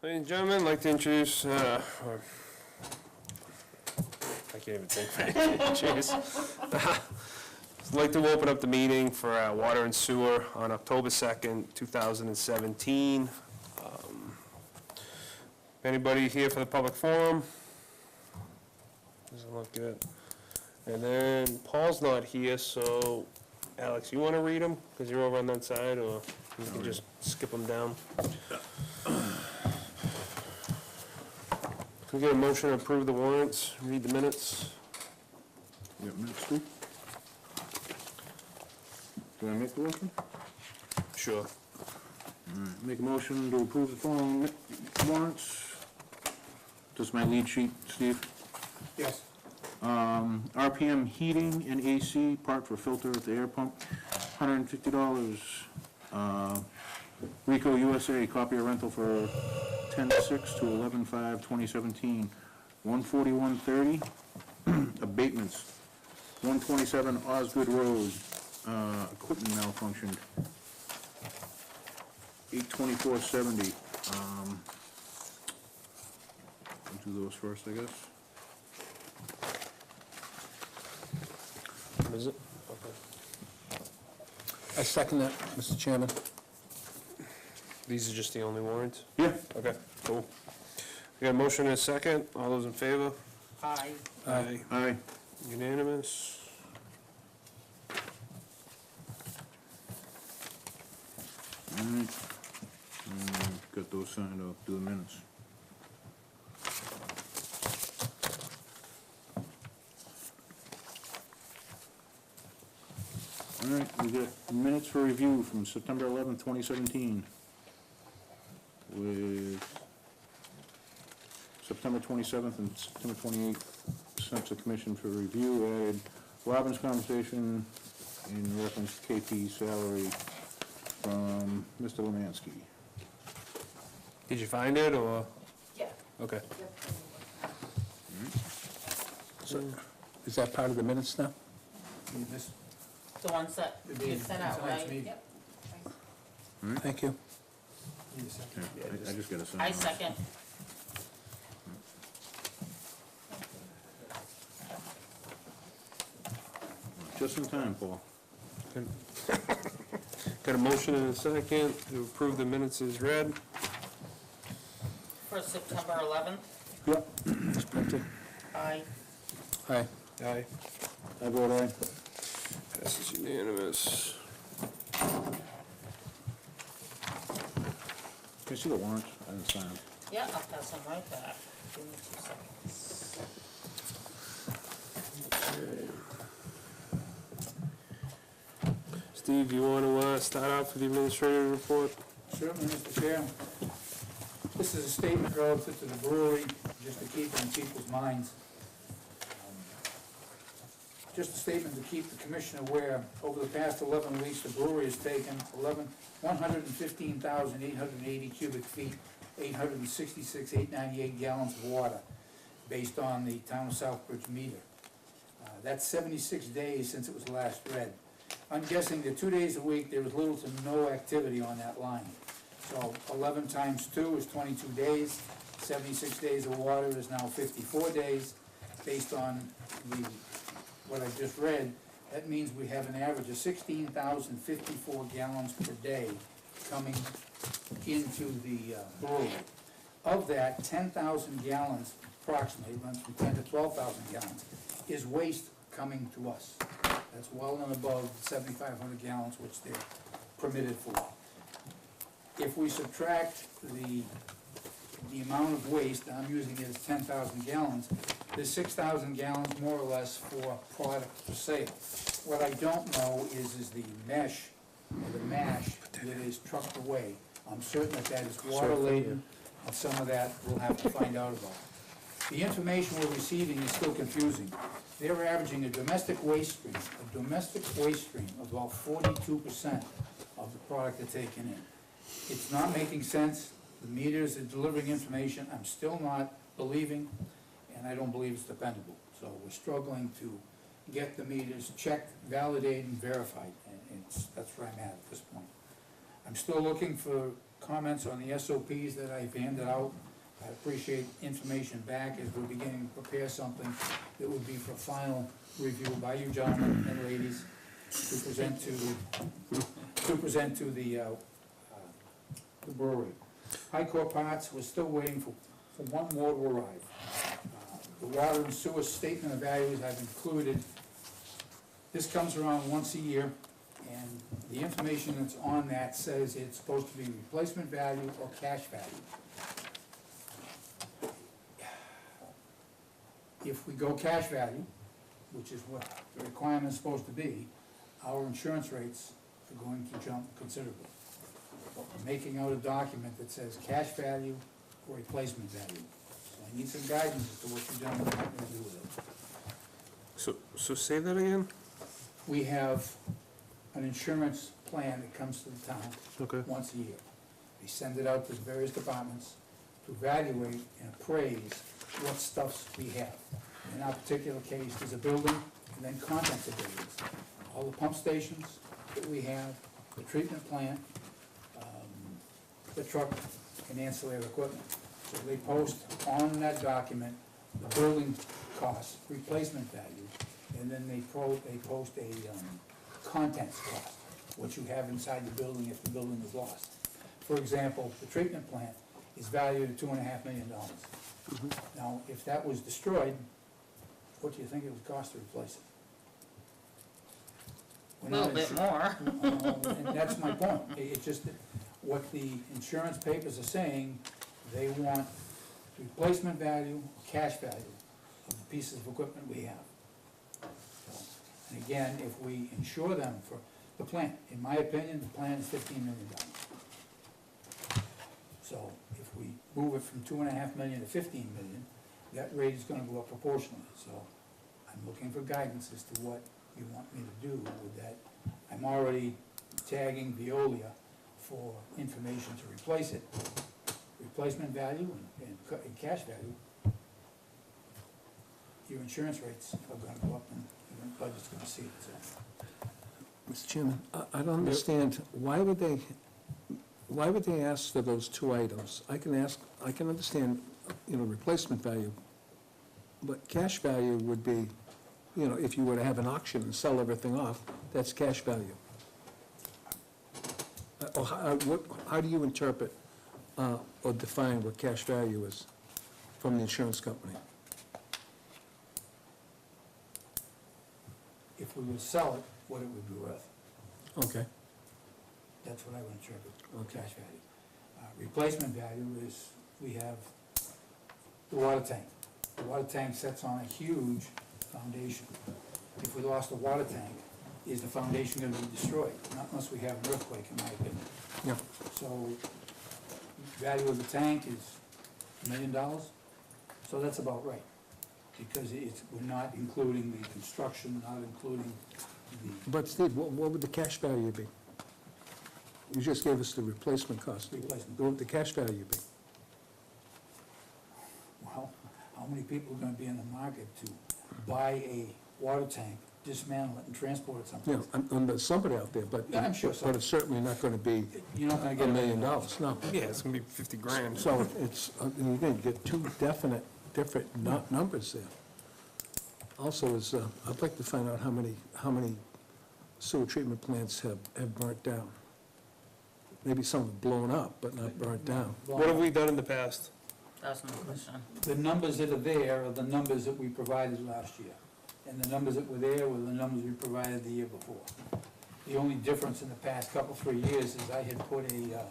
Ladies and gentlemen, I'd like to introduce, I can't even think. Jeez. I'd like to open up the meeting for Water and Sewer on October 2nd, 2017. Anybody here for the public forum? Doesn't look good. And then Paul's not here, so Alex, you want to read them? Because you're over on that side, or you can just skip them down? Can we get a motion to approve the warrants, read the minutes? You got minutes too? Do I make the motion? Sure. Make a motion to approve the following warrants. This is my lead sheet, Steve. Yes. RPM Heating and AC, part for filter at the air pump, $150. Rico USA, copier rental for 10/6 to 11/5/2017, $141.30. Abatements, 127 Osgood Road, equipment malfunctioned, $824.70. I'll do those first, I guess. Is it? Okay. I second that, Mr. Chairman. These are just the only warrants? Yeah. Okay, cool. We got a motion and a second. All those in favor? Aye. Aye. Aye. Unanimous. All right. Got those signed up, do the minutes. All right, we got minutes for review from September 11th, 2017, with September 27th and September 28th sent to commission for review. Added Robin's conversation in reference to KP salary from Mr. Lemansky. Did you find it, or? Yeah. Okay. So, is that part of the minutes now? The ones that you sent out, right? Yep. Thank you. Yeah, I just got to sign. I second. Just in time, Paul. Got a motion and a second to approve the minutes as read. For September 11th? Yep. It's printed. Aye. Aye. Aye. I vote aye. Passes unanimous. Can you see the warrants? I didn't sign them. Yeah, I'll pass them right back. Give me 2 seconds. Steve, you want to start off with the administrative report? Certainly, Mr. Chair. This is a statement relative to the brewery, just to keep it in people's minds. Just a statement to keep the commission aware. Over the past 11 weeks, the brewery has taken 115,880 cubic feet, 898 gallons of water, based on the town of Southbridge meter. That's 76 days since it was last read. I'm guessing that 2 days a week, there was little to no activity on that line. So 11 times 2 is 22 days. 76 days of water is now 54 days. Based on what I just read, that means we have an average of 16,054 gallons per day coming into the brewery. Of that, 10,000 gallons, approximately, runs from 10 to 12,000 gallons, is waste coming to us. That's well and above 7,500 gallons, which they're permitted for. If we subtract the amount of waste, and I'm using it as 10,000 gallons, there's 6,000 gallons more or less for product for sale. What I don't know is the mesh, or the mash, that is trucked away. I'm certain that is water laden, and some of that we'll have to find out about. The information we're receiving is still confusing. They're averaging a domestic waste stream of about 42% of the product they're taking in. It's not making sense. The meters are delivering information I'm still not believing, and I don't believe it's dependable. So we're struggling to get the meters checked, validated, and verified, and that's where I'm at this point. I'm still looking for comments on the SOPs that I've handed out. I appreciate information back as we're beginning to prepare something that would be for final review by you gentlemen and ladies to present to the brewery. High Court Parts, we're still waiting for one more to arrive. The water and sewer statement of values I've included. This comes around once a year, and the information that's on that says it's supposed to be replacement value or cash value. If we go cash value, which is what the requirement's supposed to be, our insurance rates are going to jump considerably. We're making out a document that says cash value or replacement value. So I need some guidance as to what you gentlemen are going to do with it. So say that again? We have an insurance plan that comes to the town Okay. once a year. They send it out to the various departments to evaluate and appraise what stuffs we have. In our particular case, there's a building and then contents of buildings. All the pump stations that we have, the treatment plant, the truck and ancillary equipment. So they post on that document the building cost, replacement value, and then they post a contents cost, what you have inside the building if the building is lost. For example, the treatment plant is valued at $2.5 million. Now, if that was destroyed, what do you think it would cost to replace it? A little bit more. And that's my point. It's just that what the insurance papers are saying, they want replacement value, cash value of the pieces of equipment we have. So, and again, if we insure them for the plant, in my opinion, the plan is $15 million. So if we move it from $2.5 million to $15 million, that rate is gonna go up proportionally. So I'm looking for guidance as to what you want me to do with that. I'm already tagging Veolia for information to replace it, replacement value and cash value. Your insurance rates are gonna go up and your budget's gonna see it, so. Mr. Chairman, I don't understand, why would they ask for those two items? I can understand, replacement value, but cash value would be, if you were to have an auction and sell everything off, that's cash value. Or how do you interpret or define what cash value is from the insurance company? If we would sell it, what it would be worth. Okay, That's what I would interpret, Okay. cash value. Replacement value is, we have the water tank. The water tank sits on a huge foundation. If we lost the water tank, is the foundation gonna be destroyed? Not unless we have an earthquake, in my opinion. yeah, So, value of the tank is $1 million, so that's about right. Because we're not including the construction, not including the but Steve, what would the cash value be? You just gave us the replacement cost. replacement. What would the cash value be? Well, how many people are gonna be in the market to buy a water tank, dismantle it and transport it someplace? There's somebody out there, but. Yeah, I'm sure so. But it's certainly not gonna be You're not gonna get $1 million, no. Yeah, it's gonna be 50 grand. So it's, you're gonna get two different numbers there. Also is, I'd like to find out how many sewer treatment plants have burnt down. Maybe some have blown up, but not burnt down. What have we done in the past? That's my question. The numbers that are there are the numbers that we provided last year. And the numbers that were there were the numbers we provided the year before. The only difference in the past couple, 3 years is I had put a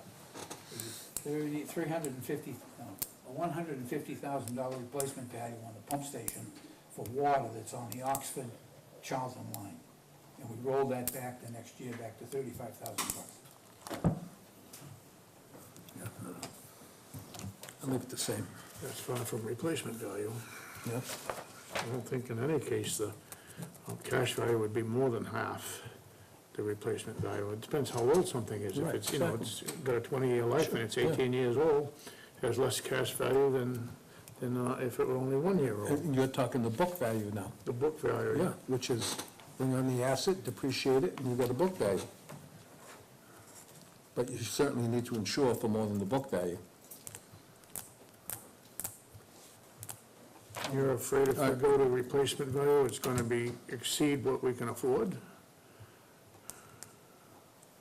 $150,000 replacement value on the pump station for water that's on the Oxford-Charlton line. And we rolled that back the next year, back to $35,000. I'll leave it the same. That's far from replacement value. Yeah. I don't think in any case the cash value would be more than half the replacement value. It depends how old something is. If Right, it's, it's got a 20-year life and it's Sure, yeah. 18 years old, it has less cash value than if it were only 1 year old. And you're talking the book value now. The book value. Yeah, which is bring on the asset, depreciate it, and you've got a book value. but you certainly need to insure for more than the book value. You're afraid if we go to replacement value, it's gonna be, exceed what we can afford?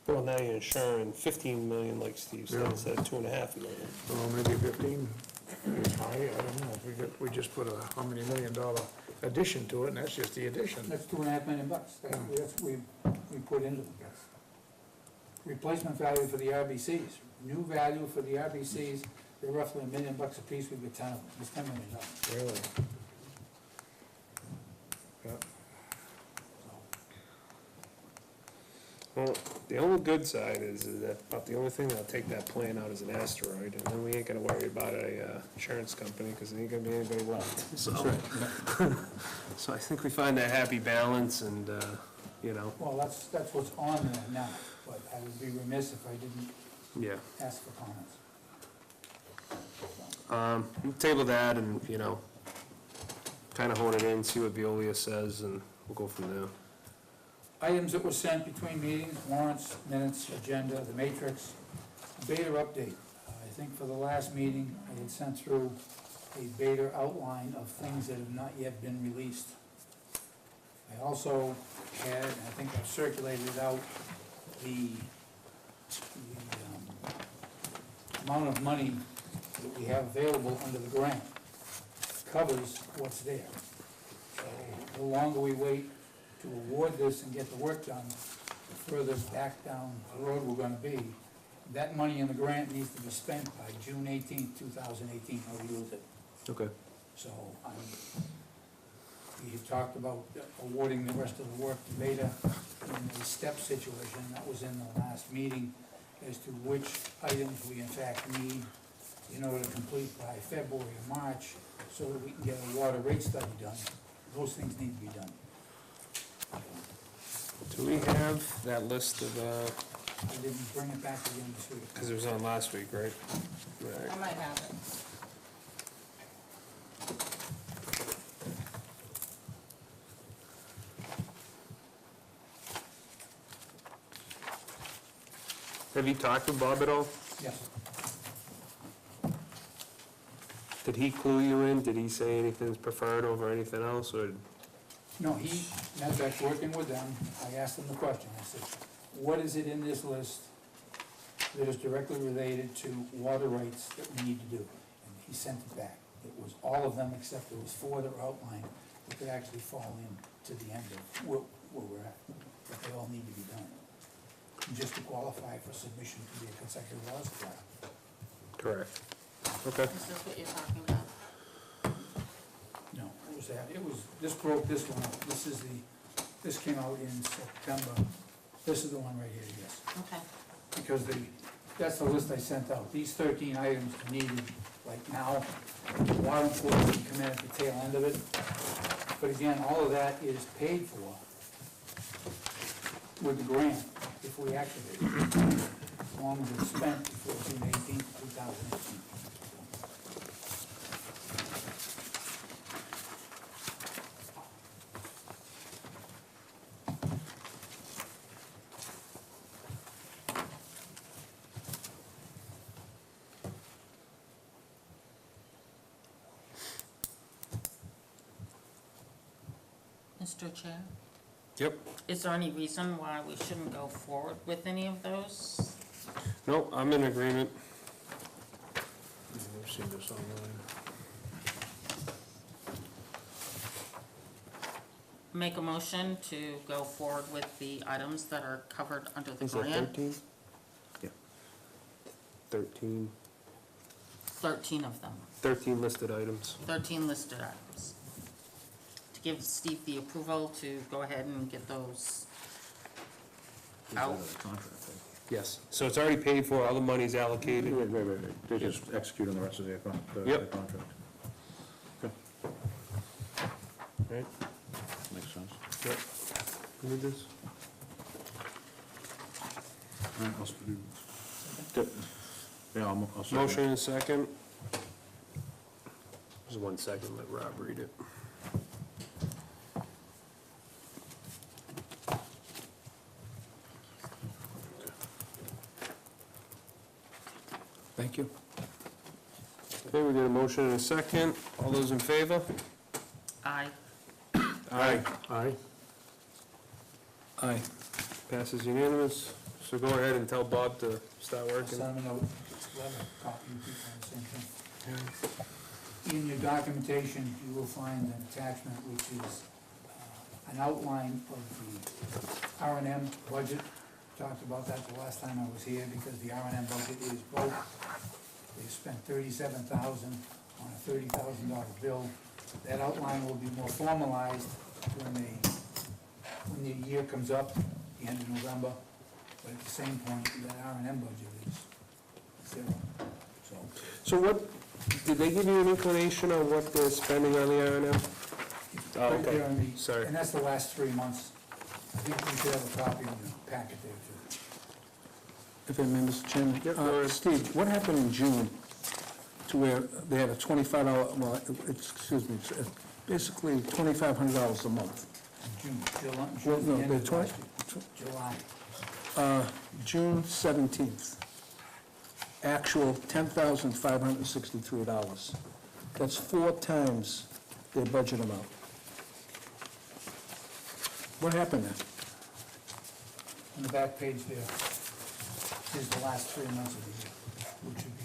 Well, now you're insuring 15 million, like Steve said, Yeah. instead of 2.5 million. Well, maybe 15 is high, I don't know. We just put a, how many $1 million addition to it, and that's just the addition. That's $2.5 million. That's we put into them. Replacement value for the RBCs, new value for the RBCs, they're roughly $1 million a piece. We've got 10 of them. It's $10 million. Really? Yeah. Well, the only good side is that about the only thing that'll take that plan out is an asteroid, and then we ain't gonna worry about a insurance company, because there ain't gonna be anybody left. So, so I think we find that happy balance, and, you know, Well, that's what's on there now, but I would be remiss if I didn't yeah. ask for comments. We'll table that and, you know, kind of hone it in, see what Veolia says, and we'll go from there. Items that were sent between meetings, warrants, minutes, agenda, the matrix, Beta update. I think for the last meeting, I had sent through a Beta outline of things that have not yet been released. I also had, and I think I've circulated out, the amount of money that we have available under the grant covers what's there. So the longer we wait to award this and get the work done, the further back down the road we're gonna be. That money in the grant needs to be spent by June 18th, 2018, or we lose it. Okay. So, we had talked about awarding the rest of the work to Beta in the step situation. That was in the last meeting as to which items we in fact need in order to complete by February or March, so that we can get a water rate study done. Those things need to be done. Do we have that list of, I didn't bring it back again this week. because it was on last week, right? Right. I might have it. Have you talked with Bob at all? Yes. Did he clue you in? Did he say anything's preferred over anything else, or? No, matter of fact, working with them, I asked them the question, I said, what is it in this list that is directly related to water rights that we need to do? And he sent it back. It was all of them, except there was 4 that were outlined that could actually fall in to the end of where we're at, but they all need to be done. Just to qualify for submission to be a consecutive law supply. Correct. Okay. Is this what you're talking about? No, it was that, this broke this one up. This came out in September. This is the one right here, yes. Okay. Because that's the list I sent out. These 13 items are needed like now. Water enforcement can come in at the tail end of it. But again, all of that is paid for with the grant if we activate it. As long as it's spent before June 18th, 2018. Mr. Chair, Yep. is there any reason why we shouldn't go forward with any of those? No, I'm in agreement. I've seen this online. Make a motion to go forward with the items that are covered under the Is that grant. 13? Yeah. 13. 13 of them, 13 listed items. 13 listed items. To give Steve the approval to go ahead and get those out. Yes. So it's already paid for, all the money's allocated. Right. They just execute on the rest of their Yep. contract. Okay, Right? makes sense. Yep. You need this? All right, yeah, I'll second. Motion and a second. Just 1 second, let Rob read it. Thank you. Okay, we did a motion and a second. All those in favor? Aye. Aye. Aye. Aye. Passes unanimous. So go ahead and tell Bob to start I'll working. send them a note, we'll have a copy, you people on the same thing. In your documentation, you will find an attachment which is an outline of the R&M budget. Talked about that the last time I was here, because the R&M budget is broke. They spent $37,000 on a $30,000 bill. That outline will be more formalized when the year comes up, the end of November. But at the same point, that R&M budget is zero, so. So what, did they give you an inclination on what they're spending on the R&M? Oh, Right okay. there on the- Sorry. And that's the last 3 months. I think we should have a copy in the packet there too. If I may, Mr. Chairman. Yep, go ahead. Steve, what happened in June to where they had a $25, well, excuse me, it's basically $2,500 a month? June, Well, July, no, the end the of last year. July. June 17th, actual $10,563. That's 4 times their budget amount. What happened there? On the back page there is the last 3 months of the year, which would be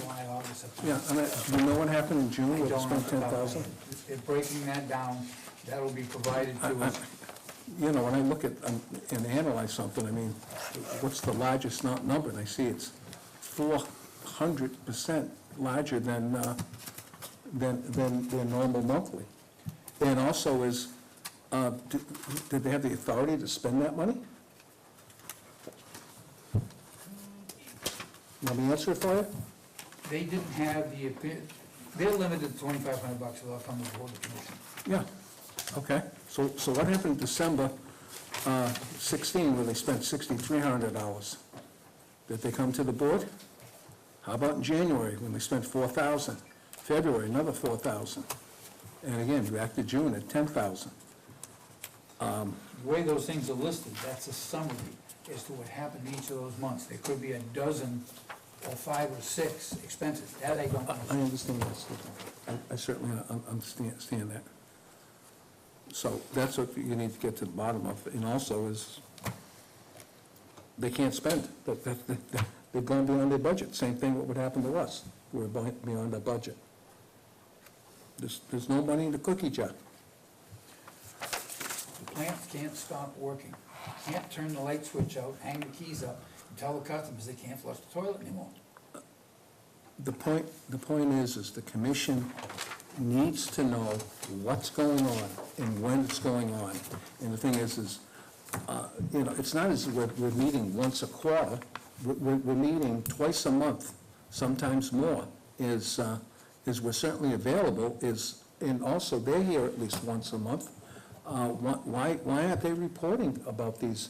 July, August, September. Yeah, and do you know what happened in June I where they don't spent know about 10,000? that. They're breaking that down. That will be provided to us. You know, when I look at and analyze something, I mean, what's the largest number? And I see it's 400% larger than their normal monthly. And also is, did they have the authority to spend that money? Want me to answer it for you? They didn't have they're limited to $2,500, so they'll come to the board of commission. Yeah, okay. So what happened December 16, where they spent $6,300? Did they come to the board? How about in January, when they spent $4,000? February, another $4,000. And again, back to June at $10,000. The way those things are listed, that's a summary as to what happened each of those months. There could be a dozen or 5 or 6 expenses. That I don't I know. understand that, Steve. I certainly understand that. So that's what you need to get to the bottom of. And also is, they can't spend. They've gone beyond their budget. Same thing what would happen to us. We're beyond our budget. There's no money in the cookie jar. The plants can't stop working. Can't turn the light switch out, hang the keys up, and tell the customers they can't flush the toilet anymore. The point is the commission needs to know what's going on and when it's going on. And the thing is, you know, it's not as if we're meeting once a quarter. We're meeting twice a month, sometimes more, is we're certainly available, and also they're here at least once a month. Why aren't they reporting about these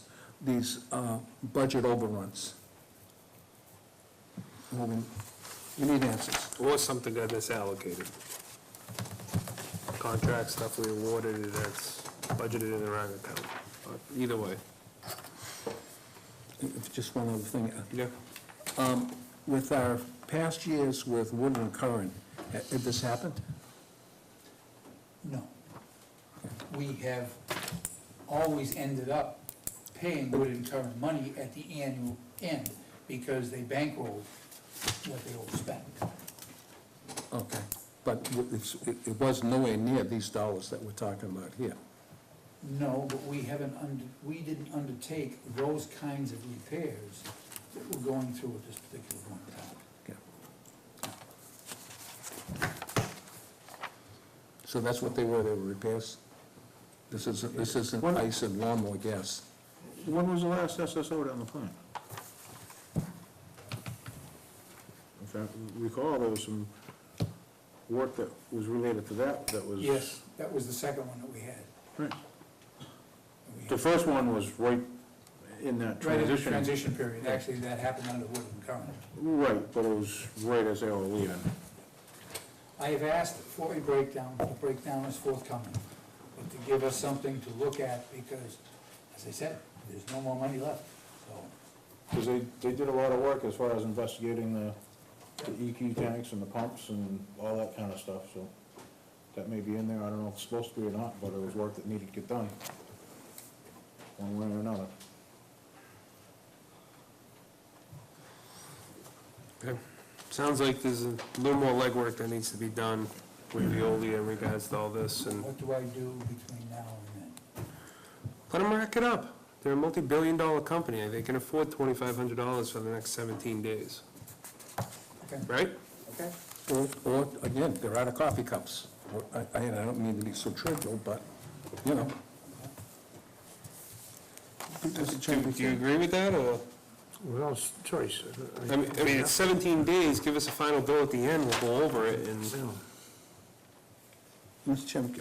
budget overruns? Well, we need answers. Or something got misallocated. Contract stuff we awarded, that's budgeted in the wrong account. Either way. Just one other thing. Yeah. With our past years with Wood and Curran, had this happened? No. We have always ended up paying Wood and Curran money at the annual end because they bankrolled what they overspent. Okay, but it was nowhere near these dollars that we're talking about here. No, but we didn't undertake those kinds of repairs that we're going through at this particular point in time. Okay. So that's what they were repairs? This isn't ice and lawnmower gas. When was the last SSO down the plant? If I recall, there was some work that was related to that was... Yes, that was the second one that we had. Right. We The had- first one was right in that Right in the transition. transition period. Actually, that happened under Wood and Curran. Right, but it was right as they were leaving. I have asked for a breakdown. The breakdown is forthcoming. But to give us something to look at because, as I said, there's no more money left, so. Because they did a lot of work as far as investigating the EQ tanks and the pumps and all that kind of stuff, so that may be in there. I don't know if it's supposed to be or not, but it was work that needed to get done, one way or another. Okay. Sounds like there's a little more legwork that needs to be done with Veolia in regards to all this, and What do I do between now and then? let them rack it up. They're a multi-billion-dollar company, they can afford $2,500 for the next 17 days, Okay, right? okay? Or, again, they're out of coffee cups. I don't mean to be so trivial, but, you know. Do you agree with that, or? What else, choice? I mean, it's 17 days, give us a final bill at the end, we'll go over it, and, Yeah. Mr. Chairman,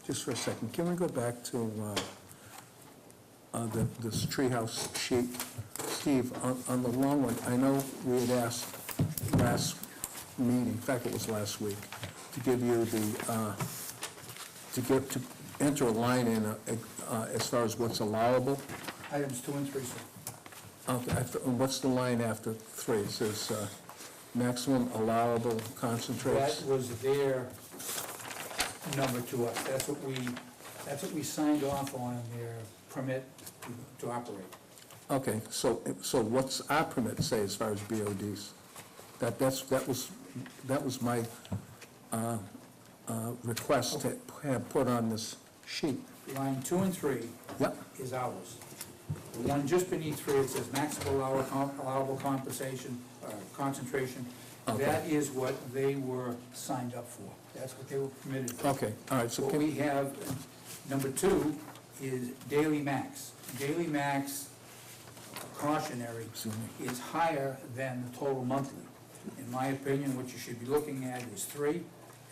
just for a second, can we go back to this treehouse sheet? Steve, on the long one, I know we had asked last meeting, in fact, it was last week, to give you the, to enter a line in as far as what's allowable. Items 2 and 3, sir. Okay, what's the line after 3? It says maximum allowable concentrates. That was their number to us. That's what we signed off on, their permit to operate. Okay, so what's our permit say as far as BODs? That was my request to have put on this sheet. Line 2 and 3 Yep, is ours. The one just beneath 3, it says maximum allowable compensation, concentration. Okay. That is what they were signed up for. That's what they were permitted for. okay, all right, so What can we have, number 2 is daily max. Daily max cautionary Excuse me. is higher than the total monthly. In my opinion, what you should be looking at is 3,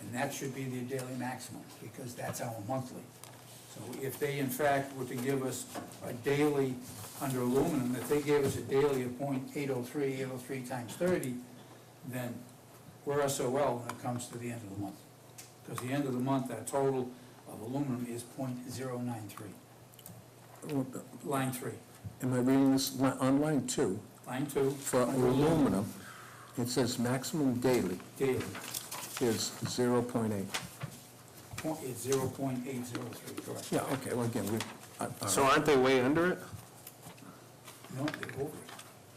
and that should be the daily maximum, because that's our monthly. So if they in fact were to give us a daily under aluminum, if they gave us a daily of .803, 803 times 30, then we're SOL when it comes to the end of the month. Because the end of the month, that total of aluminum is .093, line 3. am I reading this on line 2? Line 2. For under aluminum, it says maximum daily Daily, is 0.8. it's 0.803, correct. Yeah, okay, well, again, so aren't they way under it? No, they're over it.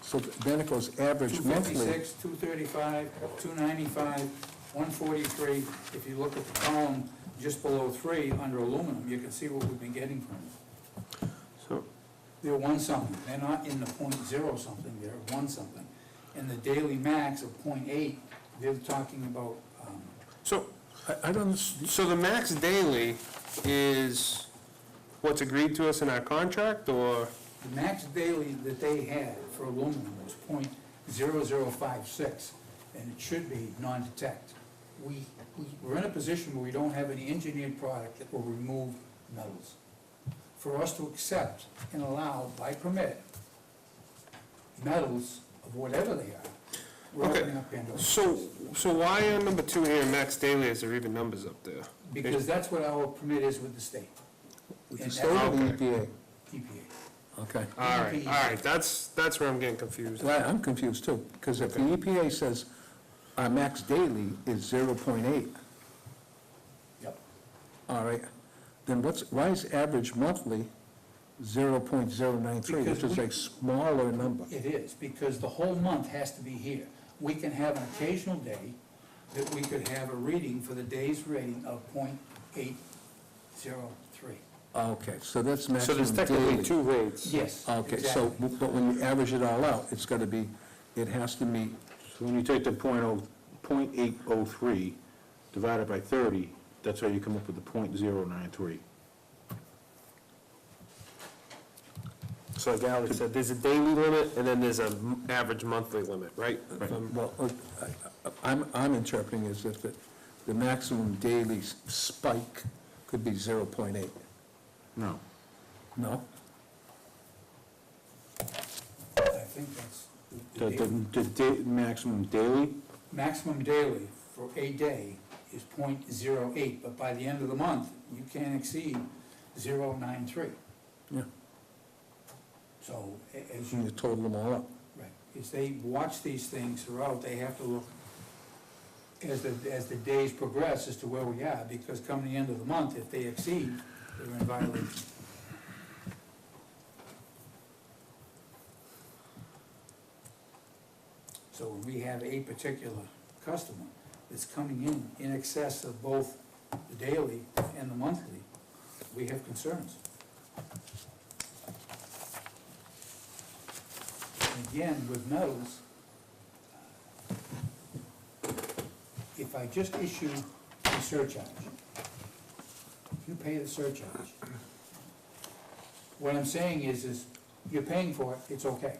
so then it goes average monthly. 256, 235, 295, 143. If you look at the column just below 3, under aluminum, you can see what we've been getting from it. So, They're 1 something, they're not in the .0 something, they're 1 something. And the daily max of .8, they're talking about, so, I don't, so the max daily is what's agreed to us in our contract, or? the max daily that they had for aluminum was .0056, and it should be non-detect. We're in a position where we don't have any engineered product that will remove metals. For us to accept and allow by permit metals of whatever they are, we're Okay. opening up Pandora's. So why on number 2 here, max daily, is there even numbers up there? Because that's what our permit is with the state, with the And state or the okay. EPA? EPA. Okay. All right, that's where I'm getting confused. Well, I'm confused too, because if the EPA says our max daily is 0.8, Yep. all right, then why is average monthly 0.093, which Because is a smaller number? It is, because the whole month has to be here. We can have an occasional day that we could have a reading for the day's rating of .803. Okay, so that's So maximum there's technically daily. 2 rates. Yes, Okay, so, exactly. but when you average it all out, it's gotta be, it has to meet, So when you take the .803 divided by 30, that's how you come up with the .093. So like Alex said, there's a daily limit, and then there's an average monthly limit, right? well, I'm interpreting as if the maximum daily spike could be 0.8. No. No? I think that's, The maximum daily, maximum daily for a day is .08, but by the end of the month, you can't exceed 0.93. Yeah, So as and you, you total them all up. right, as they watch these things throughout, they have to look as the days progress as to where we are, because come the end of the month, if they exceed, they're in violation. So when we have a particular customer that's coming in excess of both the daily and the monthly, we have concerns. And again, with metals, if I just issue a surcharge, you pay the surcharge. What I'm saying is you're paying for it, it's okay.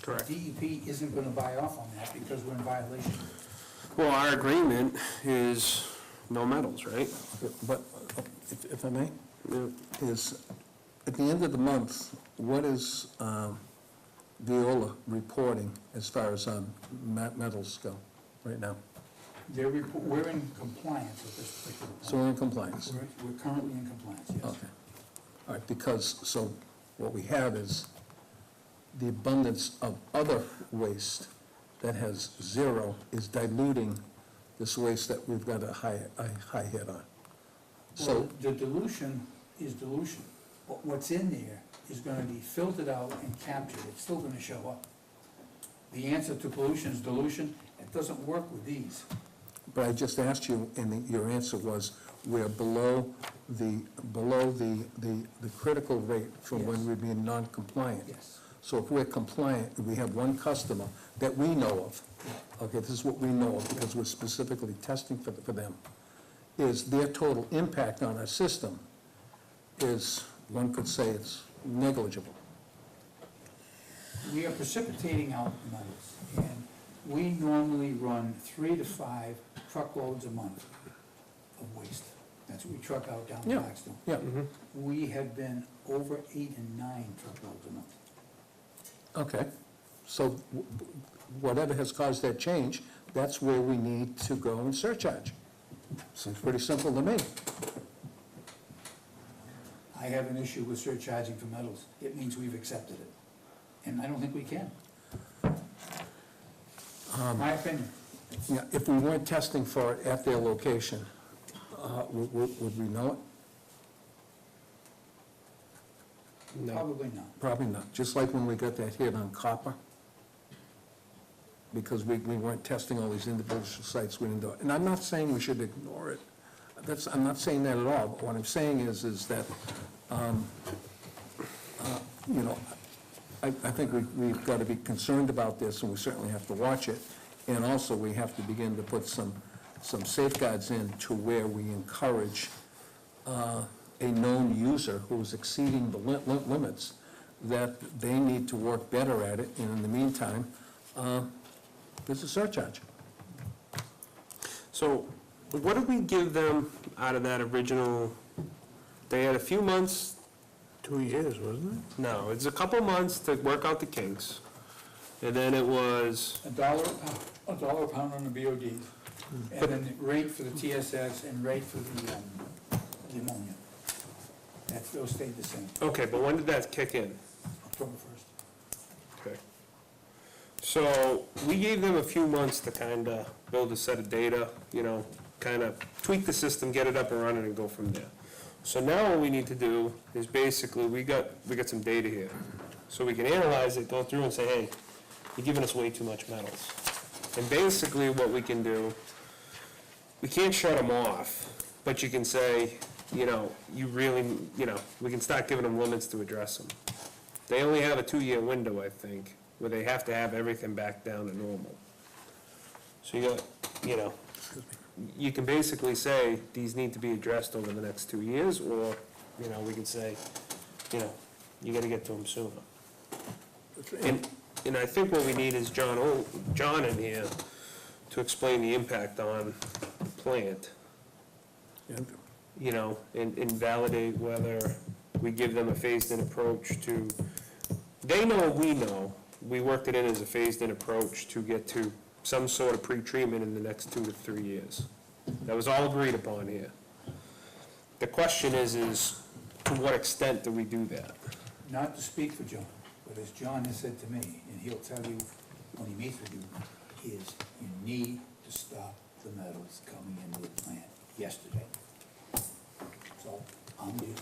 Correct. DEP isn't gonna buy off on that because we're in violation. Well, our agreement is no metals, right? But, if I may, Yeah. is, at the end of the month, what is Veola reporting as far as metals go right now? We're in compliance with this particular So plan. we're in compliance? We're currently in compliance, yes. Okay. All right, because, so what we have is the abundance of other waste that has zero is diluting this waste that we've got a high hit on. Well, So, the dilution is dilution. What's in there is gonna be filtered out and captured, it's still gonna show up. The answer to pollution is dilution, it doesn't work with these. but I just asked you, and your answer was, we're below the critical rate for when Yes. we'd be non-compliant. Yes. So if we're compliant, we have one customer that we know of, okay, this is what we know of, because we're specifically testing for them, is their total impact on our system is, one could say it's negligible. We are precipitating out metals, and we normally run 3 to 5 truckloads a month of waste. That's what we truck out down to Yeah. Blackstone. Yeah, We have been over 8 and 9 truckloads a month. okay. So whatever has caused that change, that's where we need to go and surcharge. Seems pretty simple to me. I have an issue with surcharging for metals. It means we've accepted it, and I don't think we can. My opinion. Yeah, if we weren't testing for it at their location, would we know it? No. Probably not. Probably not, just like when we got that hit on copper, because we weren't testing all these individual sites, we didn't do it. And I'm not saying we should ignore it, I'm not saying that at all, but what I'm saying is that, you know, I think we've got to be concerned about this, and we certainly have to watch it, and also we have to begin to put some safeguards in to where we encourage a known user who is exceeding the limits, that they need to work better at it, and in the meantime, there's a surcharge. So what did we give them out of that original, they had a few months, 2 years, wasn't it? no, it's a couple months to work out the kinks. And then it was, $1 a pound on the BOD, and then the rate for the TSS and rate for the ammonia. Those stayed the same, okay, but when did that kick in? October 1st. Okay. So we gave them a few months to kind of build a set of data, you know, kind of tweak the system, get it up and running and go from there. So now what we need to do is basically, we got some data here. So we can analyze it, go through and say, hey, you're giving us way too much metals. And basically what we can do, we can't shut them off, but you can say, you know, you really, you know, we can start giving them limits to address them. They only have a 2-year window, I think, where they have to have everything back down to normal. So you got, you know, you can basically say, these need to be addressed over the next 2 years, or, you know, we can say, you know, you gotta get to them sooner. And I think what we need is John in here to explain the impact on the plant, you know, and validate whether we give them a phased-in approach to, they know we know, we worked it in as a phased-in approach to get to some sort of pre-treatment in the next 2 to 3 years. That was all agreed upon here. The question is to what extent do we do that? Not to speak for John, but as John has said to me, and he'll tell you when he meets with you, is you need to to stop the metals coming into the plant yesterday. So, I'm due.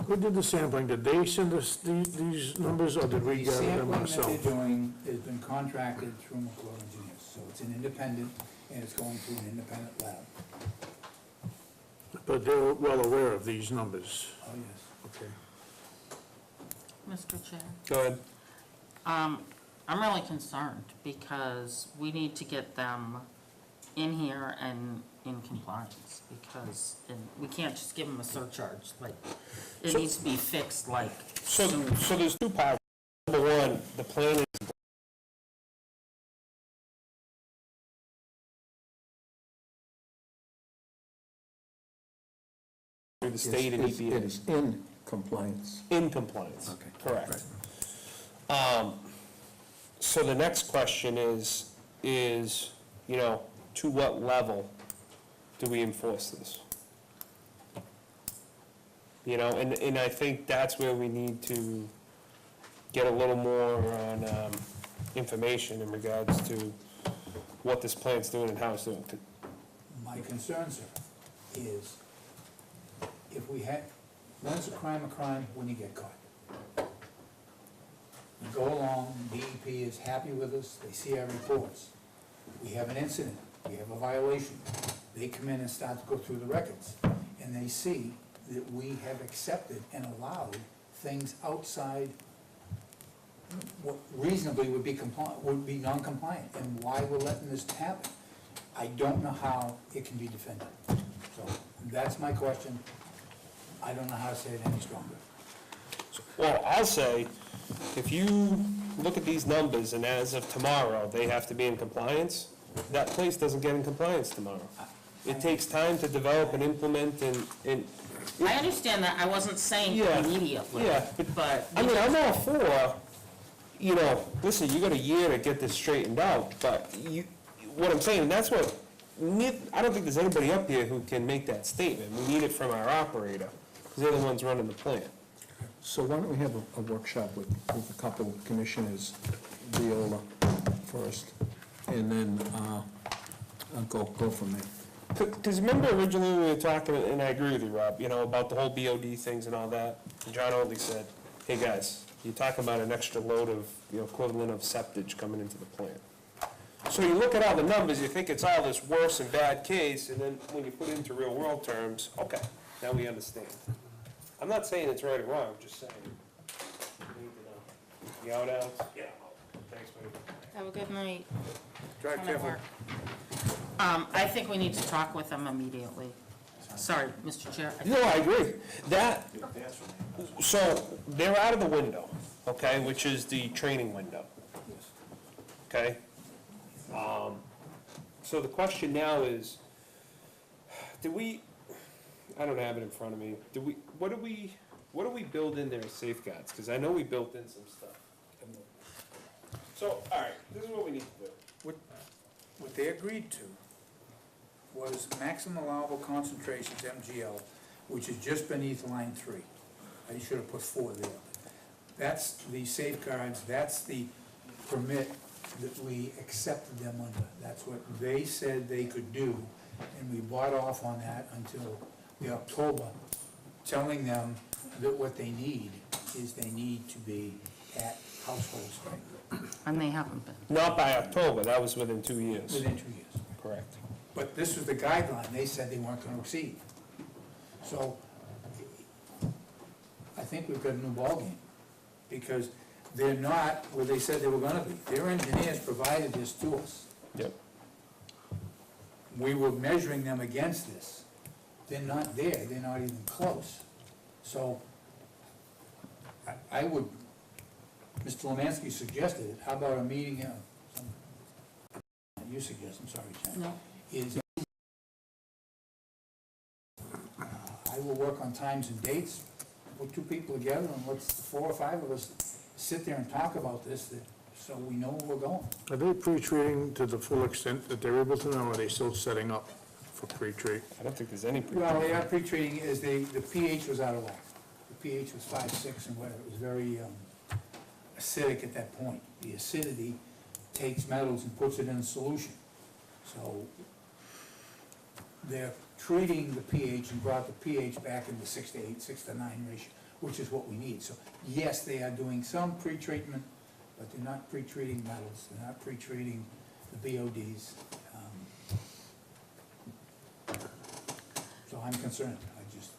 Who did the sampling? Did they send us these numbers, or did we The gather them sampling that ourselves? they're doing has been contracted through McClure Engineers, so it's an independent, and it's going through an independent lab. But they're well aware of these numbers. Oh, yes. Okay. Mr. Chair. Go ahead. I'm really concerned because we need to get them in here and in compliance because we can't just give them a surcharge, like, it So- needs to be fixed like So, soon. so there's two parts. Number one, the plan is through the state and It EPA. is in compliance. In compliance. Okay. Correct. So the next question is, you know, to what level do we enforce this? You know, and I think that's where we need to get a little more on, information in regards to what this plant's doing and how it's doing. My concern, sir, is if we had, when's a crime, when you get caught? You go along, DEP is happy with us, they see our reports. We have an incident, we have a violation. They come in and start to go through the records, and they see that we have accepted and allowed things outside what reasonably would be non-compliant, and why we're letting this happen. I don't know how it can be defended. So, that's my question. I don't know how to say it any stronger. Well, I'll say, if you look at these numbers and as of tomorrow, they have to be in compliance, that place doesn't get in compliance tomorrow. It takes time to develop and implement and. I understand that, I wasn't saying Yeah, immediately, yeah, but. I mean, I'm all for, you know, listen, you got a year to get this straightened out, but what I'm saying, that's what, I don't think there's anybody up here who can make that statement. We need it from our operator, because they're the ones running the plant. So why don't we have a workshop with a couple of commissioners, Viola first, and then go from there. Because remember originally we were talking, and I agree with you, Rob, you know, about the whole BOD things and all that. And John Oldley said, hey, guys, you're talking about an extra load of, you know, equivalent of septage coming into the plant. So you look at all the numbers, you think it's all this worse and bad case, and then when you put it into real world terms, okay, now we understand. I'm not saying it's right or wrong, I'm just saying. We need to know. You out, Alex? Yeah. Thanks, buddy. Have a good night. Drive Kind of careful. work. I think we need to talk with them immediately. Sorry, Mr. Chair. No, I agree. That, so they're out of the window, okay, which is the training window, okay? So the question now is, do we, I don't have it in front of me, what do we build in there as safeguards? Because I know we built in some stuff. So, all right, this is what we need to do. What they agreed to was maximum allowable concentrations, MGL, which is just beneath line 3. I should have put 4 there. That's the safeguards, that's the permit that we accepted them under. That's what they said they could do, and we bought off on that until the October, telling them that what they need is they need to be at household strength And they haven't been. Not by October, that was within 2 years. within 2 years. Correct. But this was the guideline they said they weren't gonna exceed. So, I think we've got a new ballgame, because they're not where they said they were gonna be. Their engineers provided this to us. Yep. We were measuring them against this. They're not there, they're not even close. So, I would, Mr. Lemansky suggested it, how about a meeting, you suggest, I'm sorry, Jen. No. Is I will work on times and dates, put 2 people together, and let's 4 or 5 of us sit there and talk about this, so we know where we're going. Are they pre-treating to the full extent that they're able to, or are they still setting up for pre-treat? I don't think there's any. Well, they are pre-treating, the pH was out of whack. The pH was 5, 6, and whatever, it was very acidic at that point. The acidity takes metals and puts it in a solution. So they're treating the pH and brought the pH back in the 6 to 8, 6 to 9 ratio, which is what we need. So yes, they are doing some pre-treatment, but they're not pre-treating metals, they're not pre-treating the BODs. So I'm concerned, I just,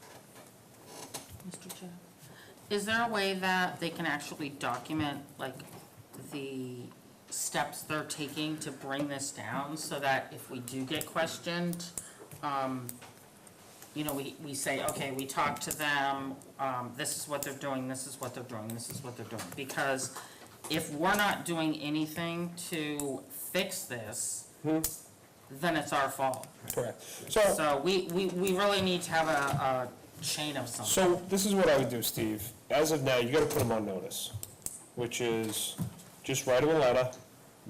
Mr. Chair, is there a way that they can actually document, like, the steps they're taking to bring this down, so that if we do get questioned, you know, we say, okay, we talked to them, this is what they're doing, this is what they're doing, this is what they're doing. Because if we're not doing anything to fix this, then it's our fault. Correct. So we really need to have a chain of something. So this is what I would do, Steve. As of now, you gotta put them on notice, which is just write them a letter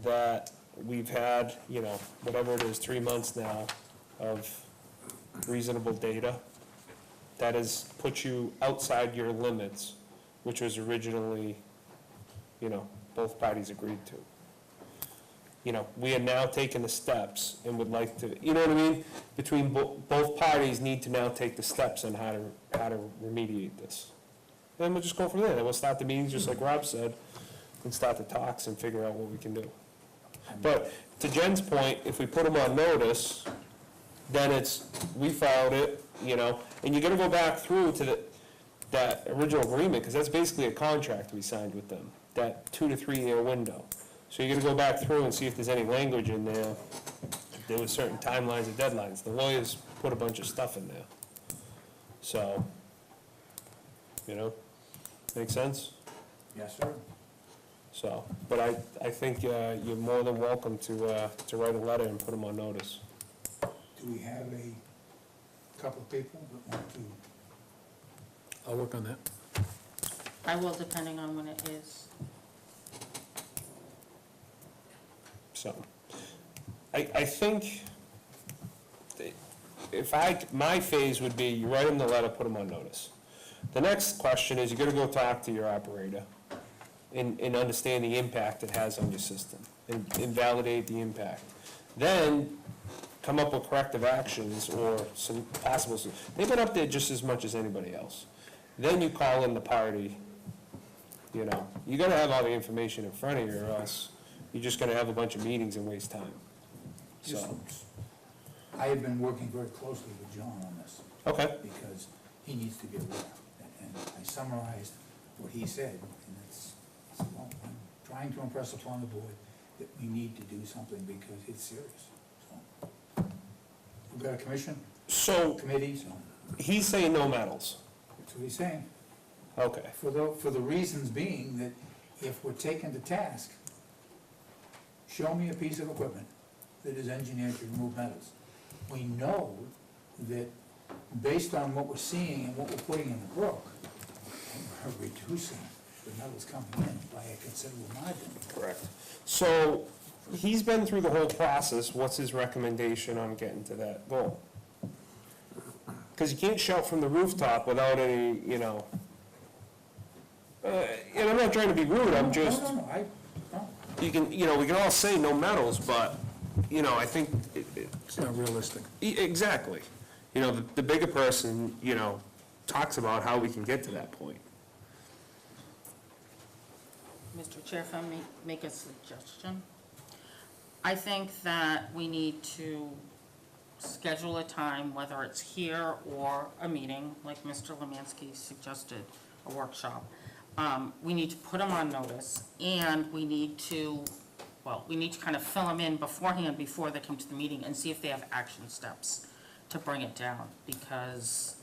that we've had, you know, whatever it is, 3 months now of reasonable data. That has put you outside your limits, which was originally, you know, both parties agreed to. You know, we are now taking the steps and would like to, you know what I mean? Between both parties need to now take the steps on how to remediate this. Then we'll just go from there. Then we'll start the meetings, just like Rob said, and start the talks and figure out what we can do. But to Jen's point, if we put them on notice, then it's, we filed it, you know, and you're gonna go back through to that original agreement, because that's basically a contract we signed with them, that 2 to 3 year window. So you're gonna go back through and see if there's any language in there. There was certain timelines and deadlines. The lawyers put a bunch of stuff in there. So, you know, make sense? yes, sir. So, but I think you're more than welcome to write a letter and put them on notice. Do we have a couple of people that want to? I'll work on that. I will, depending on when it is. So, I think my phase would be, you write them the letter, put them on notice. The next question is, you gotta go talk to your operator and understand the impact it has on your system, and validate the impact. Then, come up with corrective actions or some possible, they've been up there just as much as anybody else. Then you call in the party, you know, you gotta have all the information in front of you, or else you're just gonna have a bunch of meetings and waste time. Just, So, I have been working very closely with John on this, okay, because he needs to be aware. And I summarized what he said, and it's, I said, well, I'm trying to impress upon the board that we need to do something because it's serious. So, we've got a commission, so committee, so he's saying no metals. that's what he's saying. Okay, For the reasons being that if we're taken to task, show me a piece of equipment that is engineered to remove metals. We know that based on what we're seeing and what we're putting in the brook, we're reducing the metals coming in by a considerable margin. correct. So, he's been through the whole process, what's his recommendation on getting to that goal? Because you can't shout from the rooftop without any, you know, and I'm not trying to be rude, I'm just, No, you can, you know, we can all say no metals, but, you know, I think, It's not realistic. exactly. You know, the bigger person, you know, talks about how we can get to that point. Mr. Chair, if I may make a suggestion, I think that we need to schedule a time, whether it's here or a meeting, like Mr. Lemansky suggested, a workshop. We need to put them on notice, and we need to kind of fill them in beforehand, before they come to the meeting, and see if they have action steps to bring it down, because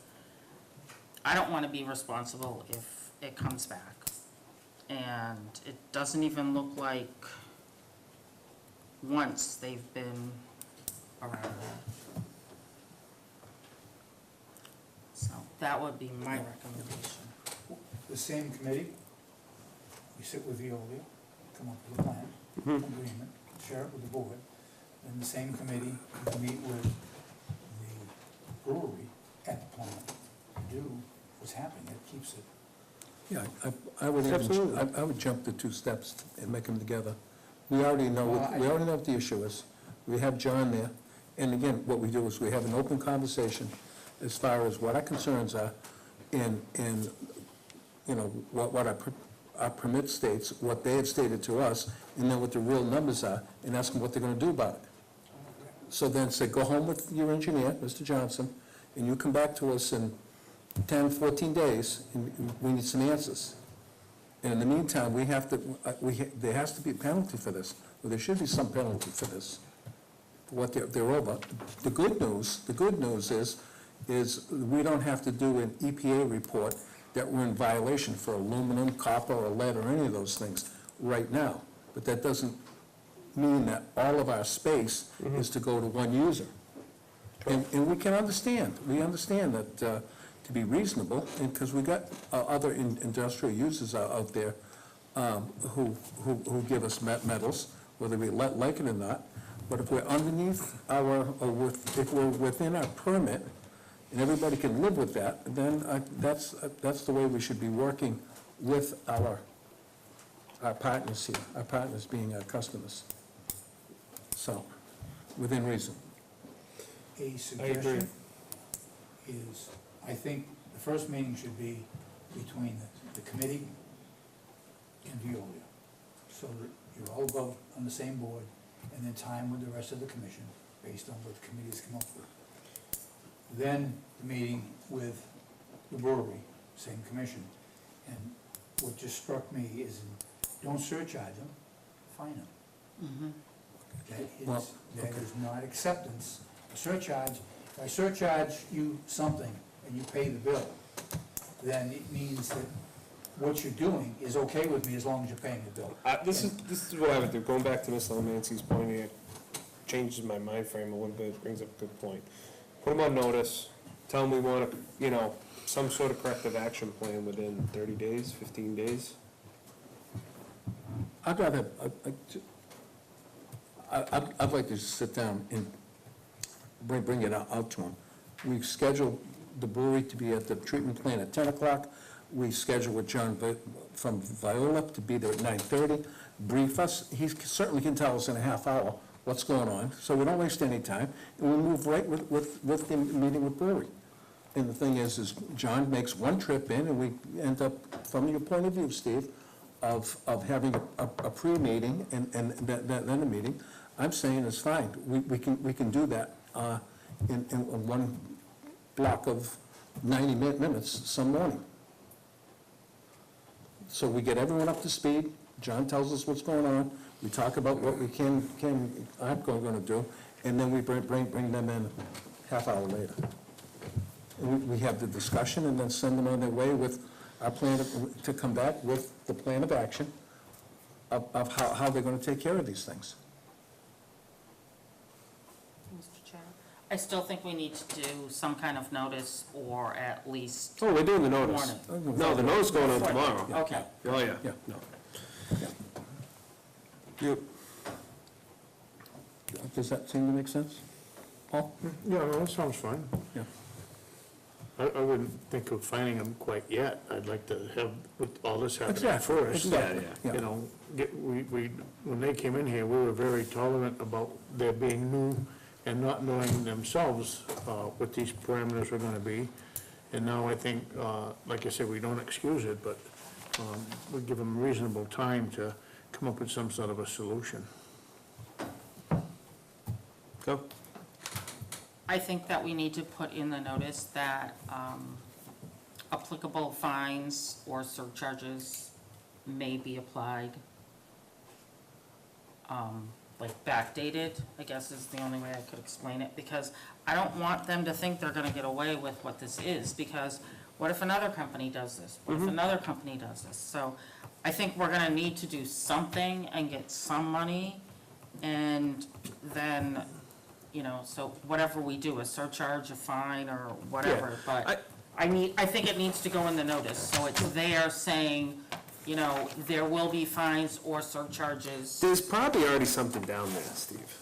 I don't want to be responsible if it comes back. And it doesn't even look like once they've been around that. So that would be my recommendation. The same committee, we sit with Veolia, come up with a plan, agreement, share it with the board, then the same committee would meet with the brewery at the plant to do what's happening, it keeps it. Yeah, I would even, Absolutely. I would jump the 2 steps and make them together. We already know, Well, I- we already know what the issue is. We have John there, and again, what we do is we have an open conversation as far as what our concerns are, and, you know, what our permit states, what they have stated to us, and then what the real numbers are, and ask them what they're gonna do about it. So then say, go home with your engineer, Mr. Johnson, and you come back to us in 10, 14 days, and we need some answers. And in the meantime, we have to, there has to be a penalty for this, or there should be some penalty for this, for what they're over. The good news is we don't have to do an EPA report that we're in violation for aluminum, copper, or lead, or any of those things right now. But that doesn't mean that all of our space is to go to one user. And we can understand, that to be reasonable, and because we got other industrial users out there who give us metals, whether we like it or not. But if we're underneath if we're within our permit, and everybody can live with that, then that's the way we should be working with our partners here, our partners being our customers. So, within reason. A suggestion is, I think the first meeting should be between the committee and Veolia, so that you're all above on the same board, and then time with the rest of the commission, based on what the committee's come up with. Then the meeting with the brewery, same commission. And what just struck me is, don't surcharge them, fine them. Well, That is not acceptance. A surcharge, if I surcharge you something and you pay the bill, then it means that what you're doing is okay with me as long as you're paying the bill. This is what I would do, going back to Ms. Lemancy's point, it changes my mind frame a little bit, brings up a good point. Put them on notice, tell them we want some sort of corrective action plan within 30 days, 15 days. I'd rather, I'd like to sit down and bring it out to them. We've scheduled the brewery to be at the treatment plant at 10 o'clock. We scheduled with John from Viola to be there at 9:30, brief us. He certainly can tell us in a half hour what's going on, so we don't waste any time, and we move right with the meeting with brewery. And the thing is John makes one trip in, and we end up, from your point of view, Steve, of having a pre-meeting and then a meeting. I'm saying it's fine. We can do that in one block of 90 minutes some morning. So we get everyone up to speed. John tells us what's going on. We talk about what we I'm going to do, and then we bring them in half hour later. And we have the discussion and then send them on their way with our plan to come back with the plan of action of how they're going to take care of these things. Mr. Chair, I still think we need to do some kind of notice, or at least Oh, we're doing the notice. warning. No, the notice going on tomorrow. Okay. Oh, yeah. Yeah. No. Yeah. Yep. Does that seem to make sense? Paul? Yeah, no, that sounds fine. Yeah. I wouldn't think of finding them quite yet. I'd like to have all this happening Exactly. first. Exactly. You know, when they came in here, we were very tolerant about their being new and not knowing themselves what these parameters were gonna be. And now I think, like I said, we don't excuse it, but we give them reasonable time to come up with some sort of a solution. Go. I think that we need to put in the notice that applicable fines or surcharges may be applied, like backdated, I guess is the only way I could explain it, because I don't want them to think they're gonna get away with what this is, because what if another company does this? What if another company does this? So I think we're gonna need to do something and get some money, and then, you know, so whatever we do, a surcharge, a fine, or whatever, but I think it needs to go in the notice, so it's there saying, you know, there will be fines or surcharges. There's probably already something down there, Steve.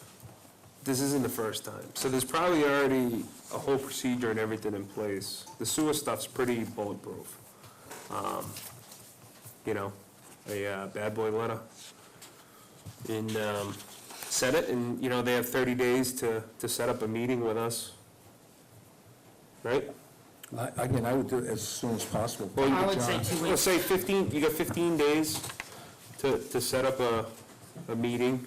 This isn't the first time. So there's probably already a whole procedure and everything in place. The sewer stuff's pretty bulletproof. You know, a bad boy letter. and, set it, and, you know, they have 30 days to set up a meeting with us. Right? Again, I would do it as soon as possible. Well, you I could- would say 2 Let's weeks. say 15, you got 15 days to set up a meeting.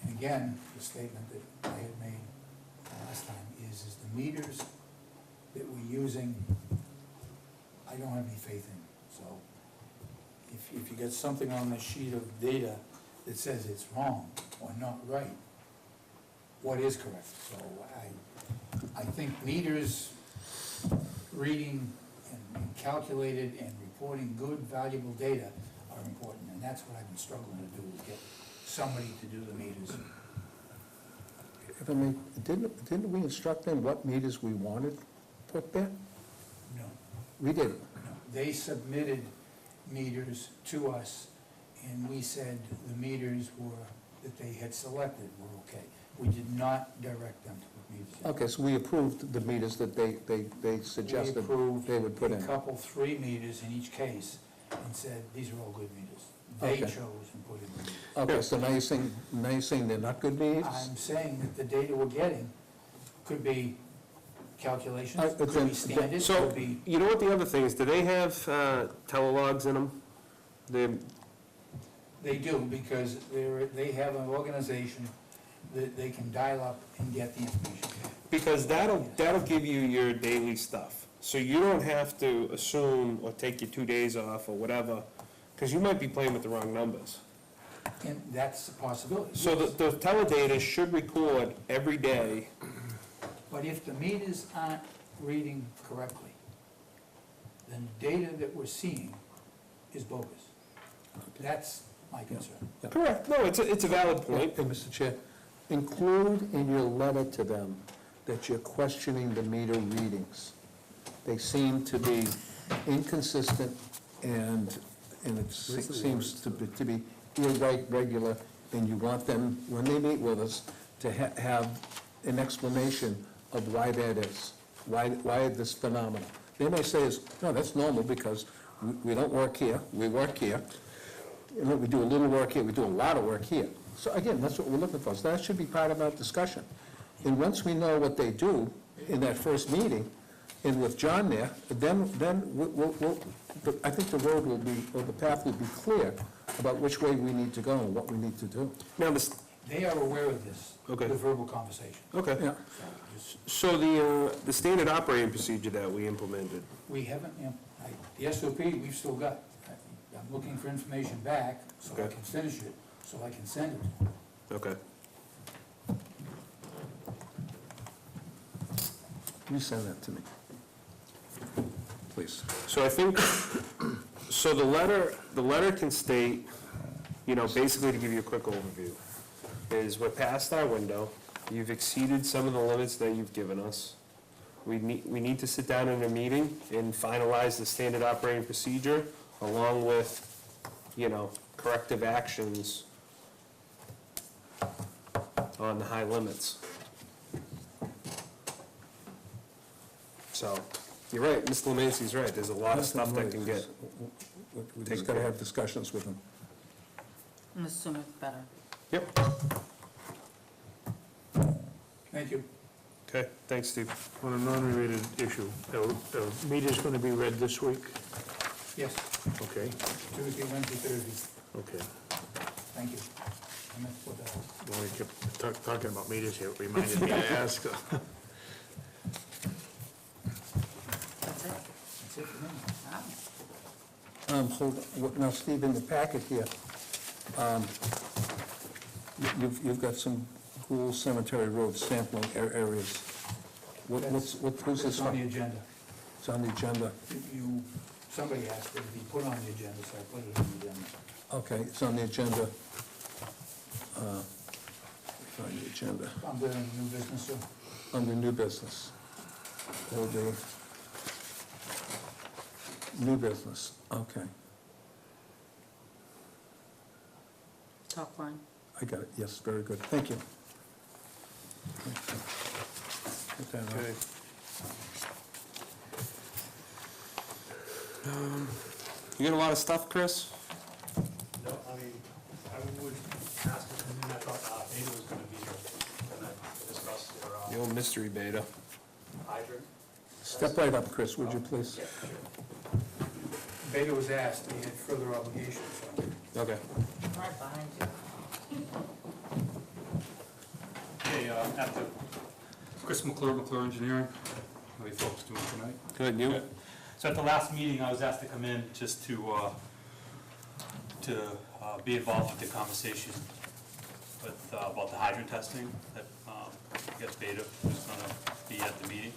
And again, the statement that I had made last time is the meters that we're using, I don't have any faith in. So if you get something on the sheet of data that says it's wrong or not right, what is correct? So I think meters reading and calculated and reporting good, valuable data are important, and that's what I've been struggling to do, is get somebody to do the meters. If I may, didn't we instruct them what meters we wanted put there? No, We did. no. They submitted meters to us, and we said the meters that they had selected were okay. We did not direct them to put meters in. Okay, so we approved the meters that they suggested We approved they would put a in. couple, 3 meters in each case, and said, these are all good meters. They Okay. chose and put in the meters. Okay, so now you're saying they're not good meters? I'm saying that the data we're getting could be calculations, But could then- be standard, So, could be, you know what the other thing is, do they have telelogs in them? they do, because they have an organization that they can dial up and get the information. Because that'll give you your daily stuff. So you don't have to assume or take your 2 days off or whatever, because you might be playing with the wrong numbers. And that's a possibility. So yes. the teledata should record every day. But if the meters aren't reading correctly, then the data that we're seeing is bogus. That's my concern. Correct. No, it's a valid point. And Mr. Chair, include in your letter to them that you're questioning the meter readings. They seem to be inconsistent and it seems to be irregular, and you want them, when they meet with us, to have an explanation of why that is, why this phenomenon. They may say, no, that's normal because we don't work here, we work here. You know, we do a little work here, we do a lot of work here. So again, that's what we're looking for. So that should be part of our discussion. And once we know what they do in that first meeting, and with John there, then I think the road will be, or the path will be clear about which way we need to go and what we need to do. Now, this, They are aware of this, Okay. the verbal conversation. okay. Yeah. So just, So the standard operating procedure that we implemented, we haven't, the SOP, we've still got. I'm looking for information back so I Okay. can finish it, so I can send it. okay. Resend that to me, please. So I think, so the letter can state, you know, basically to give you a quick overview, is we're past our window, you've exceeded some of the limits that you've given us. We need to sit down in a meeting and finalize the standard operating procedure along with, you know, corrective actions on the high limits. So, you're right, Mr. Lemancey's right, there's a lot of stuff that can get, We just gotta have discussions with them. I'm assuming it's better. yep, Thank you. okay, thanks, Steve. On a non-related issue, the meter's gonna be read this week? Yes, Okay, Tuesday, Wednesday, Thursday. okay. Thank you. I meant to put that out. Well, we kept talking about meters here, it reminded me to ask. That's it. That's it for me. Wow. Hold on, now, Steve, in the packet here, you've got some Gould Cemetery Road sampling areas. Who's this It's on the from? agenda. It's on the agenda. Somebody asked it to be put on the agenda, so I put it on the agenda. Okay, it's on the agenda. It's on the agenda, I'm doing new business, sir. under new business. Will be new business, okay. Top line. I got it, yes, very good, thank you. Get that Okay. off. You got a lot of stuff, Chris? No, I'm old mystery beta. Hydrant. Step right up, Chris, would you please? Yeah, sure. Beta was asked, he had further obligations, so. Okay. Right behind you. Okay, after Chris McClure, McClure Engineering, how are you folks doing tonight? Good, you? So at the last meeting, I was asked to come in just to be involved with the conversation with, about the hydrant testing that, I guess Beta was gonna be at the meeting.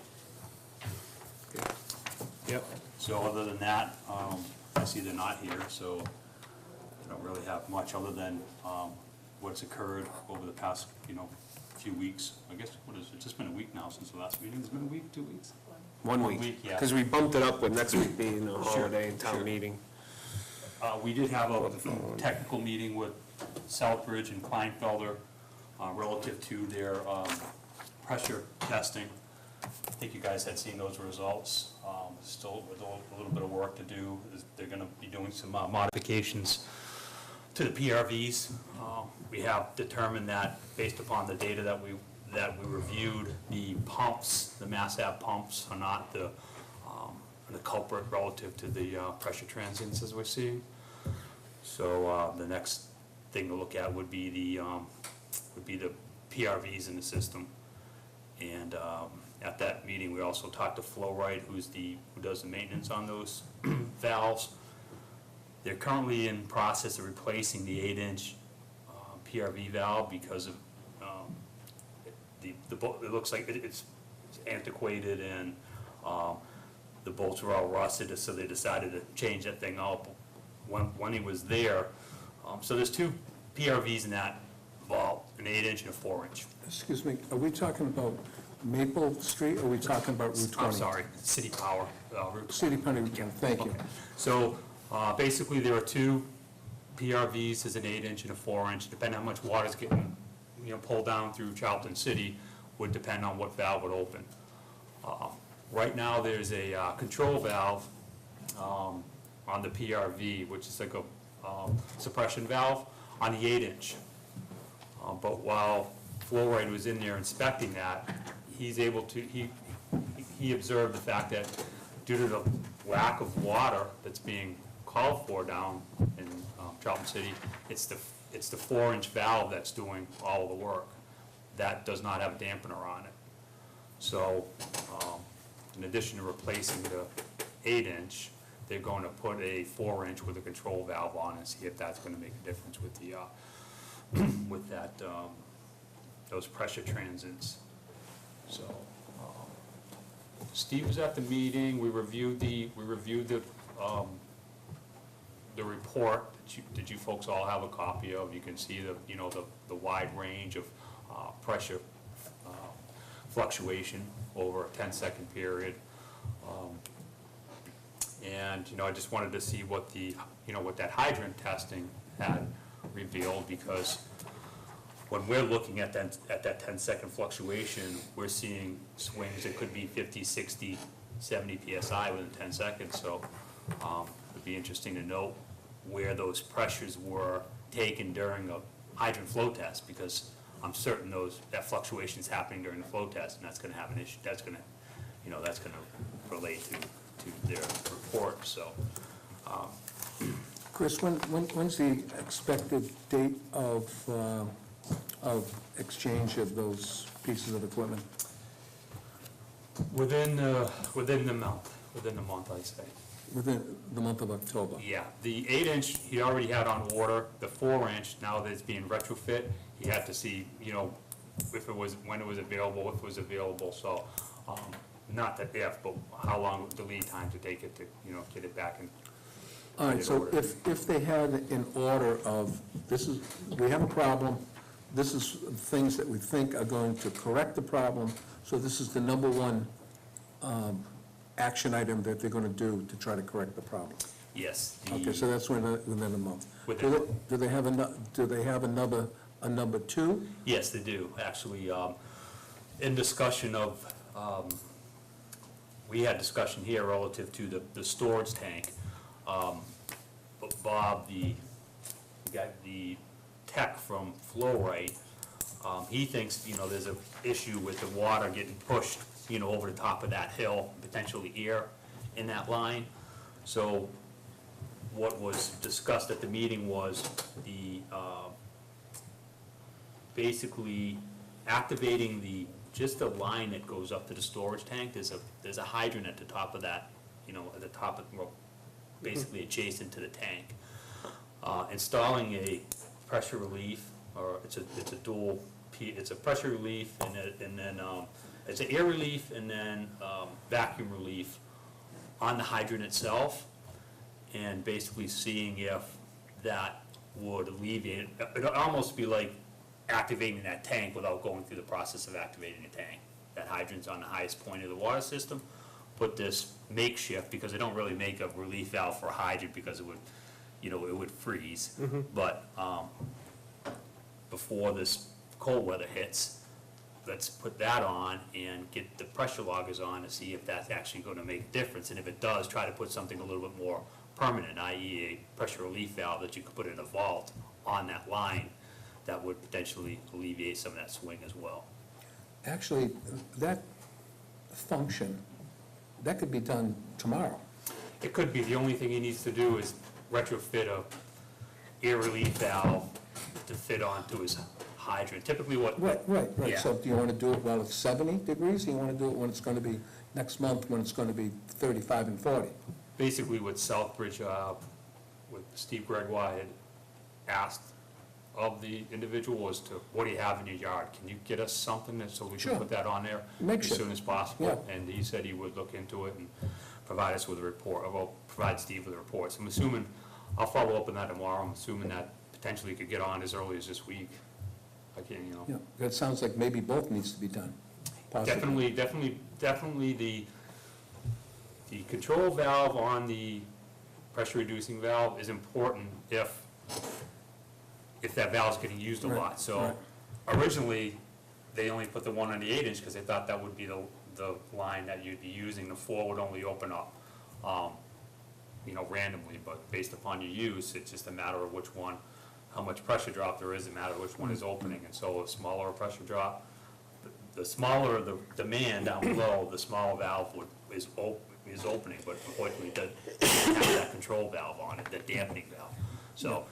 Yep. So other than that, I see they're not here, so I don't really have much other than, what's occurred over the past, few weeks. I guess, what is it, just been a week now since the last meeting? It's been a week, 2 weeks? 1 1 week. week, yeah. Because we bumped it up with next week being a Sure, holiday and town sure. meeting. We did have a technical meeting with Southbridge and Kleinfelder relative to their pressure testing. I think you guys had seen those results. Still with a little bit of work to do. They're gonna be doing some modifications to the PRVs. We have determined that, based upon the data that we reviewed, the pumps, the Mass Ave pumps are not the culprit relative to the pressure transients as we're seeing. So the next thing to look at would be the PRVs in the system. And at that meeting, we also talked to Flowrite, who does the maintenance on those valves. They're currently in process of replacing the 8-inch PRV valve because of it looks like it's antiquated and the bolts were all rusted, so they decided to change that thing up when he was there. So there's 2 PRVs in that valve, an 8-inch and a 4-inch. Excuse me, are we talking about Maple Street, or are we talking about Route 20? I'm sorry, City Power, Route City County Route 20, thank you. Okay. So, basically, there are 2 PRVs, as an 8-inch and a 4-inch, depending on how much water's getting, pulled down through Charlton City, would depend on what valve would open. Right now, there's a control valve on the PRV, which is like a suppression valve on the 8-inch. But while Flowrite was in there inspecting that, he's able to, he observed the fact that due to the lack of water that's being called for down in Charlton City, it's the 4-inch valve that's doing all of the work. That does not have a dampener on it. So, in addition to replacing the 8-inch, they're going to put a 4-inch with a control valve on and see if that's going to make a difference with the with that those pressure transients. So, Steve was at the meeting. We reviewed the report that you folks all have a copy of. You can see the wide range of pressure fluctuation over a 10-second period. And I just wanted to see what what that hydrant testing had revealed, because when we're looking at that 10-second fluctuation, we're seeing swings that could be 50, 60, 70 PSI within 10 seconds. So it'd be interesting to note where those pressures were taken during a hydrant flow test, because I'm certain that fluctuation is happening during the flow test, and that's going to have an issue. That's going to relate to their report. So. Chris, when's the expected date of exchange of those pieces of equipment? Within the month, I say. Within the month of October? Yeah, the 8-inch he already had on order. The 4-inch, now that it's being retrofit, he had to see, when it was available, if it was available. So, not that if, but how long the lead time to take it to, get it back in. All right, so if they had an order of, we have a problem, this is things that we think are going to correct the problem, so this is the number one action item that they're going to do to try to correct the problem. Yes. Okay, so that's within a month. Within- Do they have a number 2? Yes, they do, actually. In discussion of, we had discussion here relative to the storage tank. But Bob, the tech from Flowrite, He thinks, there's an issue with the water getting pushed, over the top of that hill, potentially air in that line. So what was discussed at the meeting was basically activating just the line that goes up to the storage tank. There's a hydrant at the top of that, at the top of, well, basically adjacent to the tank. Installing a pressure relief, or it's a dual, it's a pressure relief and then it's an air relief and then vacuum relief on the hydrant itself, and basically seeing if that would alleviate, it'd almost be like activating that tank without going through the process of activating the tank. That hydrant's on the highest point of the water system. Put this makeshift, because they don't really make a relief valve for a hydrant because it would, it would freeze. But before this cold weather hits, let's put that on and get the pressure loggers on to see if that's actually going to make a difference. And if it does, try to put something a little bit more permanent, i.e. a pressure relief valve that you could put in a vault on that line that would potentially alleviate some of that swing as well. Actually, that function, that could be done tomorrow. It could be. The only thing he needs to do is retrofit a air relief valve to fit onto his hydrant. Typically what... Right. Yeah. So do you want to do it while it's 70 degrees? Do you want to do it when it's going to be next month, when it's going to be 35 and 40? Basically what Southbridge, with Steve Gregoire had asked of the individual was to, what do you have in your yard? Can you get us something so we can Sure. put that on there Makeshift. as soon as possible? Yeah. And he said he would look into it and provide us with a report, or provide Steve with a report. So I'm assuming, I'll follow up on that tomorrow. I'm assuming that potentially could get on as early as this week. I can't, Yeah, that sounds like maybe both needs to be done. Possibly. Definitely the control valve on the pressure reducing valve is important if that valve's getting used a Right, lot. So right. originally, they only put the 1 on the 8-inch because they thought that would be the line that you'd be using. The 4 would only open up, randomly, but based upon your use, it's just a matter of which one, how much pressure drop there is, a matter of which one is opening. And so a smaller pressure drop, the smaller the demand down below, the smaller valve is opening, but unfortunately it doesn't have that control valve on it, the dampening valve. So,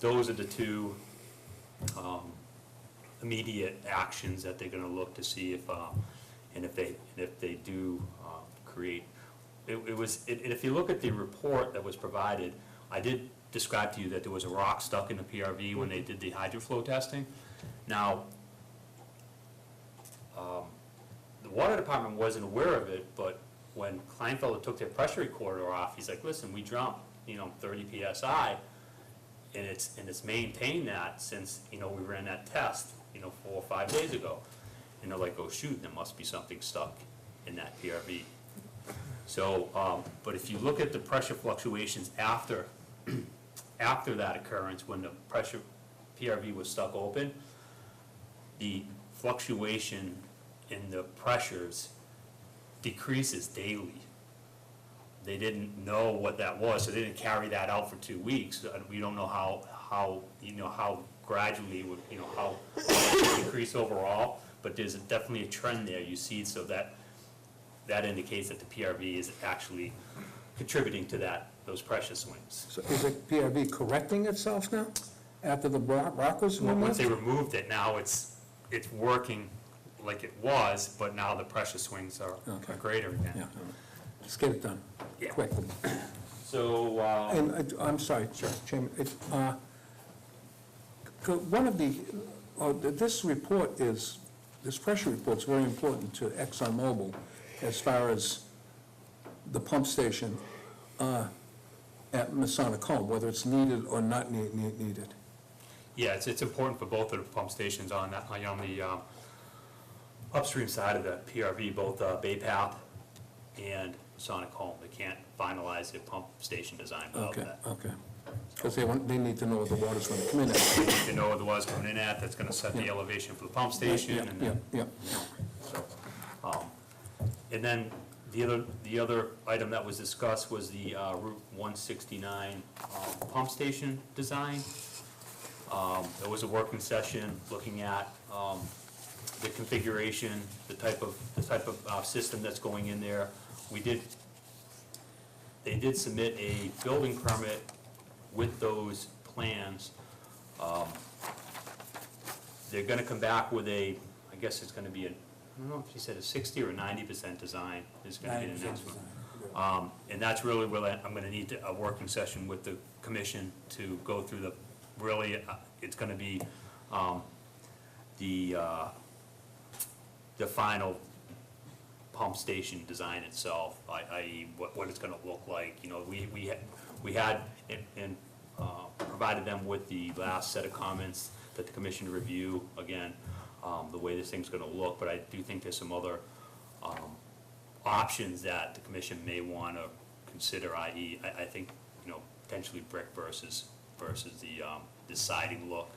those are the two immediate actions that they're gonna look to see if, and if they do create. If you look at the report that was provided, I did describe to you that there was a rock stuck in the PRV when they did the hydroflow testing. Now, the water department wasn't aware of it, but when Kleinfelder took their pressure recorder off, he's like, listen, we dropped, 30 PSI, and it's maintained that since, we ran that test, 4 or 5 days ago. And they're like, oh shoot, there must be something stuck in that PRV. So, but if you look at the pressure fluctuations after that occurrence, when the pressure PRV was stuck open, the fluctuation in the pressures decreases daily. They didn't know what that was, so they didn't carry that out for 2 weeks. We don't know how gradually it would, how it would decrease overall, but there's definitely a trend there you see, so that indicates that the PRV is actually contributing to those pressure swings. So is the PRV correcting itself now, after the rockers were Once removed? they removed it, now it's working like it was, but now the pressure swings are Okay. greater again. Yeah, just get it done, Yeah. quickly. So, And I'm sorry, Chairman, one of this pressure report's very important to ExxonMobil as far as the pump station at Masonic Home, whether it's needed or not needed. yeah, it's important for both of the pump stations on the upstream side of the PRV, both Bay Path and Sonic Home. They can't finalize their pump station design without Okay, that. okay. Because they need to know what the water's going to come in at. They know where the water's coming in at, that's gonna set the Yeah. elevation for the pump station, and then Yeah. And then the other item that was discussed was the Route 169 pump station design. There was a working session looking at, the configuration, the type of system that's going in there. They did submit a building permit with those plans. They're gonna come back with a, I guess it's gonna be I don't know if you said a 60 or 90% design is gonna be the 90% next one. design. And that's really where I'm gonna need a working session with the commission to go through it's gonna be, the final pump station design itself, i.e. what it's gonna look like. You know, we had provided them with the last set of comments that the commission review, again, the way this thing's gonna look, but I do think there's some other, options that the commission may wanna consider, i.e. I think, you know, potentially brick versus the siding look.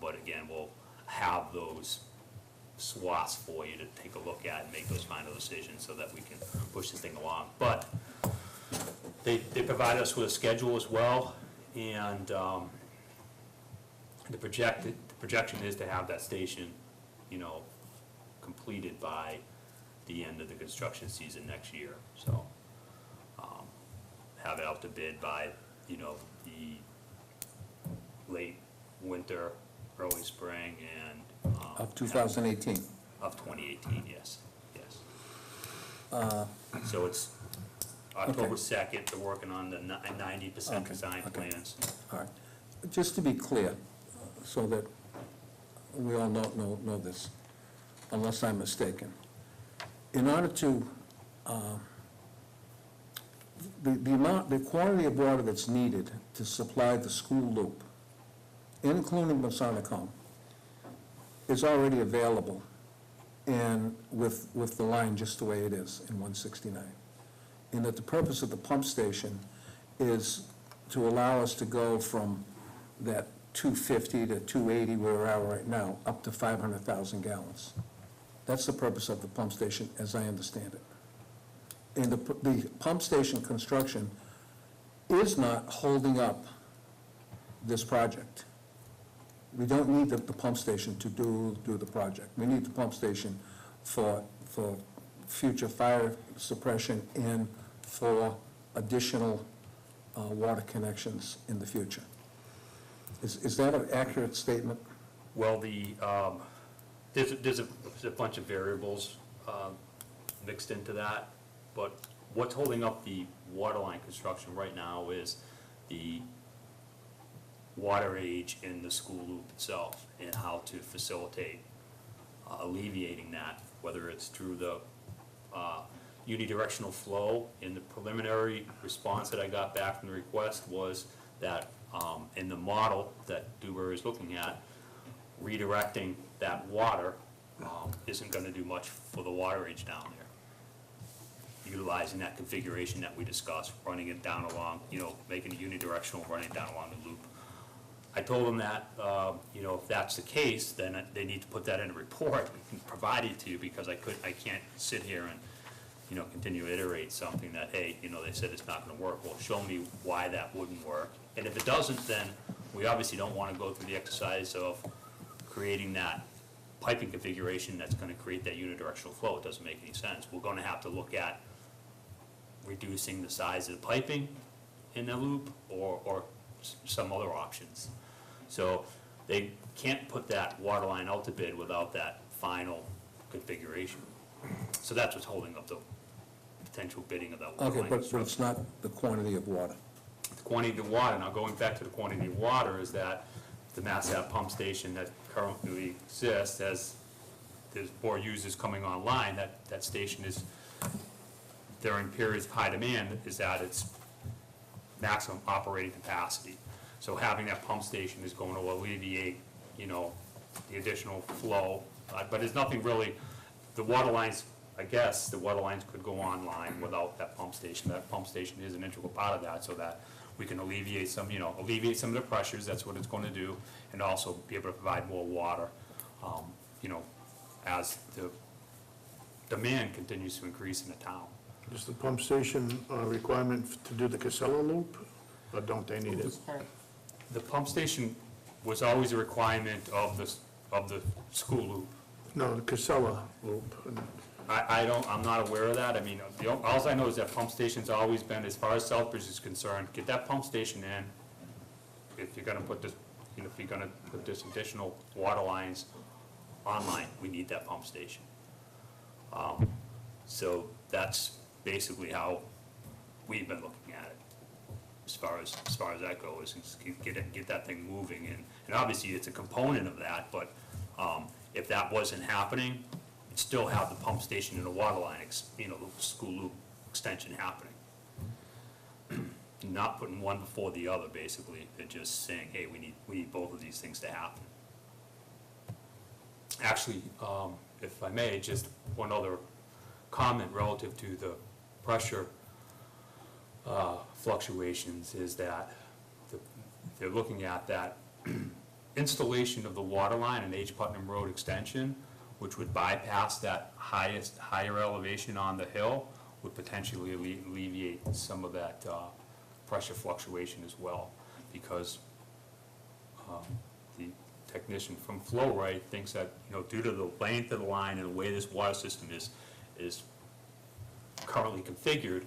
But again, we'll have those swaths for you to take a look at and make those final decisions so that we can push this thing along. But they provide us with a schedule as well, and the projection is to have that station, you know, completed by the end of the construction season next year. So have it out to bid by, you know, the late winter, early spring, and Of 2018. of 2018, yes. So it's October 2nd, they're working on the 90% Okay, design okay. plans. All right. Just to be clear, so that we all know this, unless I'm mistaken. In order to, the quantity of water that's needed to supply the school loop, including Masonic is already available, and with the line just the way it is in 169. And that the purpose of the pump station is to allow us to go from that 250 to 280 where we're at right now, up to 500,000 gallons. That's the purpose of the pump station, as I understand it. And the pump station construction is not holding up this project. We don't need the pump station to do the project. We need the pump station for future fire suppression and for additional water connections in the future. Is that an accurate statement? Well, there's a bunch of variables mixed into that, but what's holding up the water line construction right now is the water age in the school loop itself and how to facilitate alleviating that, whether it's through the unidirectional flow. In the preliminary response that I got back from the request was that in the model that Dewberry is looking at, redirecting that water isn't going to do much for the water age down there. Utilizing that configuration that we discussed, running it down along, you know, making it unidirectional, running it down along the loop. I told them that, you know, if that's the case, then they need to put that in a report and provide it to you, because I can't sit here and, you know, continue to iterate something that, hey, you know, they said it's not gonna work. Well, show me why that wouldn't work. And if it doesn't, then we obviously don't wanna go through the exercise of creating that piping configuration that's gonna create that unidirectional flow. It doesn't make any sense. We're gonna have to look at reducing the size of the piping in the loop or some other options. So they can't put that water line out to bid without that final configuration. So that's what's holding up the potential bidding of that water Okay, line. but it's not the quantity of water. The quantity of water, now going back to the quantity of water, is that the Mass Ave pump station that currently exists, as there's more users coming online, that station is, during periods of high demand, is at its maximum operating capacity. So having that pump station is going to alleviate, you know, the additional flow. But there's nothing really, the water lines, I guess, the water lines could go online without that pump station. That pump station is an integral part of that, so that we can alleviate some, you know, some of the pressures, that's what it's going to do, and also be able to provide more water, you know, as the demand continues to increase in the town. Is the pump station a requirement to do the Casella loop, or don't they need it? The pump station was always a requirement of the school loop. No, the Casella loop. I'm not aware of that. I mean, alls I know is that pump station's always been, as far as Southbridge is concerned, get that pump station in. If you're gonna put this, if you're gonna put this additional water lines online, we need that pump station. So that's basically how we've been looking at it, as far as that goes, is get that thing moving, and obviously it's a component of that, but, if that wasn't happening, you'd still have the pump station and the water line, the school loop extension happening. Not putting one before the other, basically, and just saying, hey, we need both of these things to happen. Actually, if I may, just one other comment relative to the pressure fluctuations is that they're looking at that installation of the water line in H. Putnam Road extension, which would bypass that higher elevation on the hill, would potentially alleviate some of that pressure fluctuation as well, because the technician from Flow-Right thinks that, due to the length of the line and the way this water system is currently configured,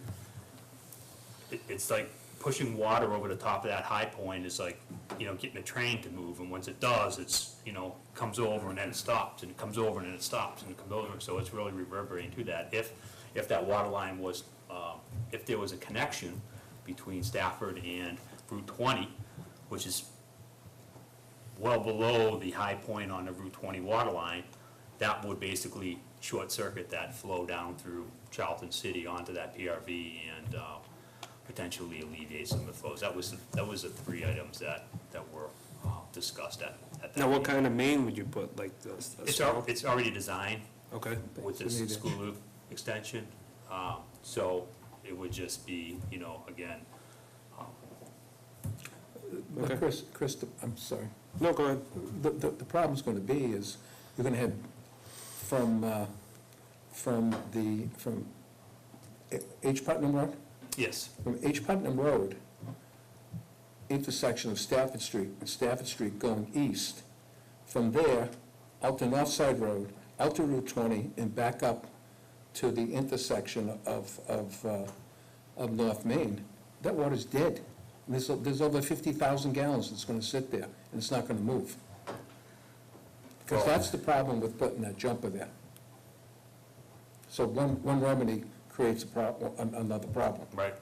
it's like pushing water over the top of that high point is like, getting a train to move, and once it does, it's, comes over and then it stops, and it comes over and then it stops, and it comes over, so it's really reverberating to that. If that water line was, if there was a connection between Stafford and Route 20, which is well below the high point on the Route 20 water line, that would basically short circuit that flow down through Charlton City onto that PRV and potentially alleviate some of the flows. That was the three items that were discussed at that Now, what meeting. kind of main would you put, like the It's already designed Okay. with this school loop extension, so it would just be, again, But Okay. Chris, I'm sorry. No, go ahead. The problem's gonna be is, you're gonna have from H. Putnam Road? yes, From H. Putnam Road, intersection of Stafford Street, and Stafford Street going east. From there, out to North Side Road, out to Route 20, and back up to the intersection of North Main. That water's dead. There's over 50,000 gallons that's gonna sit there, and it's not gonna move. Because that's the problem with putting that jumper there. So one remedy creates another problem. right,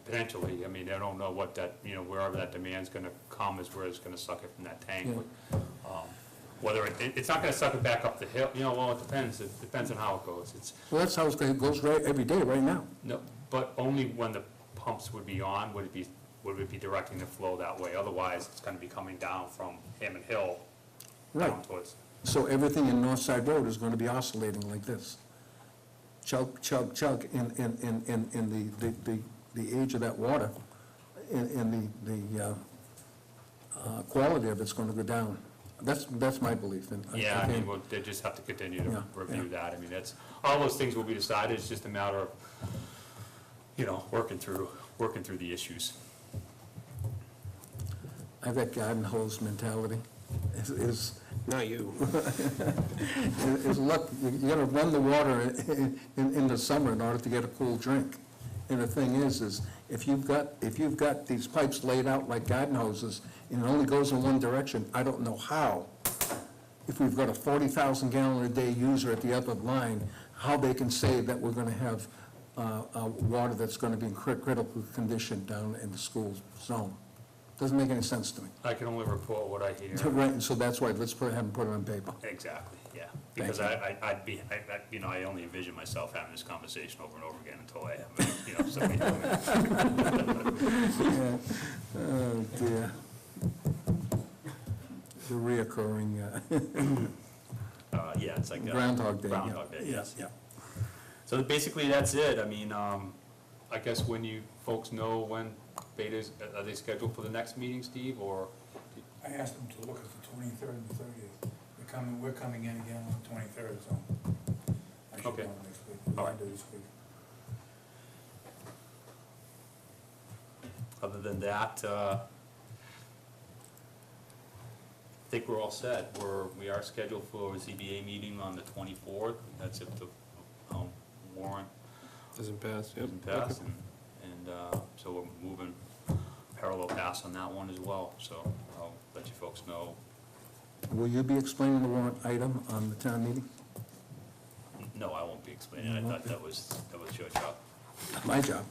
potentially, I mean, I don't know what that, wherever that demand's gonna come is where it's gonna suck it from that tank. Yeah. Whether it's not gonna suck it back up the hill, well, it depends on how it goes. Well, that's how it goes right, every day, right now. No, but only when the pumps would be on, would it be directing the flow that way, otherwise it's gonna be coming down from Hammond Hill down Right. towards. So everything in North Side Road is gonna be oscillating like this. Chug, chug, chug, in the age of that water, and the quality of it's gonna go down. That's my belief. And Yeah, I mean, they just have to continue to Yeah, review yeah. that, I mean, all those things will be decided, it's just a matter of, working through the issues. I have that garden hose mentality. Is Not you. look, you gotta run the water in the summer in order to get a cool drink. And the thing is if you've got these pipes laid out like garden hoses, and it only goes in one direction, I don't know how, if we've got a 40,000 gallon a day user at the other line, how they can say that we're gonna have water that's gonna be in critical condition down in the school zone. Doesn't make any sense to me. I can only report what I hear. Right, and so that's why, let's have them put it on paper. Exactly, yeah, because you. I only envision myself having this conversation over and over again until I have, somebody tell me. Oh, dear. The reoccurring Yeah, it's like. Groundhog Day. yeah. Groundhog Day, yes. Yeah. So basically, that's it. I mean, I guess when you folks know when Beta's, are they scheduled for the next meeting, Steve, or? I asked them to look at the 23rd and the 30th. We're coming in again on the 23rd, so I should Okay. know next week, All right. end of this week. Other than that, think we're all set. We are scheduled for a ZBA meeting on the 24th. That's if the warrant Doesn't pass, yep. doesn't pass. And so we're moving parallel paths on that one as well. So I'll let you folks know. Will you be explaining the warrant item on the town meeting? No, I won't be explaining it. I thought that was your job. Not my job.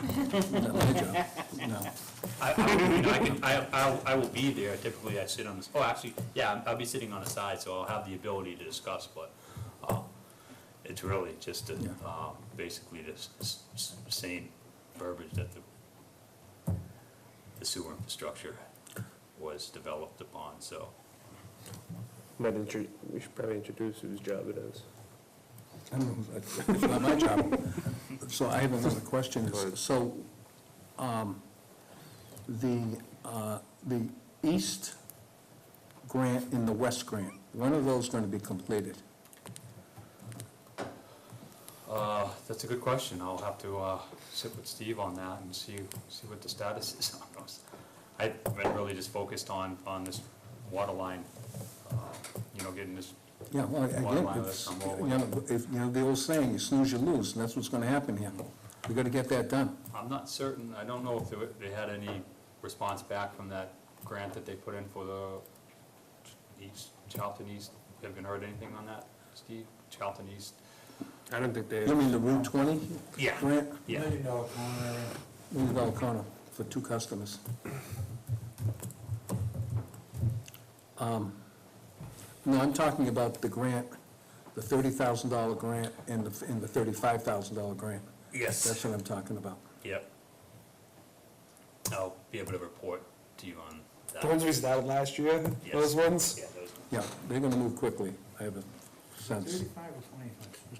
Not my job, no. I will be there. Typically, I sit on this, actually, yeah, I'll be sitting on the side, so I'll have the ability to discuss, but it's really just basically the same verbiage that the sewer infrastructure was developed upon, so. We should probably introduce whose job it is. I don't know, it's not my job. So I have another question. So, the east grant and the west grant, when are those going to be completed? That's a good question. I'll have to sit with Steve on that and see what the status is on those. I've been really just focused on this water line, getting this. Yeah, well, again, it's, the old saying, you snooze, you lose, and that's what's going to happen here. We got to get that done. I'm not certain, I don't know if they had any response back from that grant that they put in for the Charlton East. Have you heard anything on that, Steve? Charlton East? I don't think they. You mean the Route 20 Yeah. grant? Yeah. Million dollar corner for 2 customers. No, I'm talking about the grant, the $30,000 grant and the $35,000 grant. Yes. That's what I'm talking about. Yep. I'll be able to report to you on that. The ones we started last year, Yes. those ones? Yeah, those. Yeah, they're gonna move quickly, I have a sense. 35 or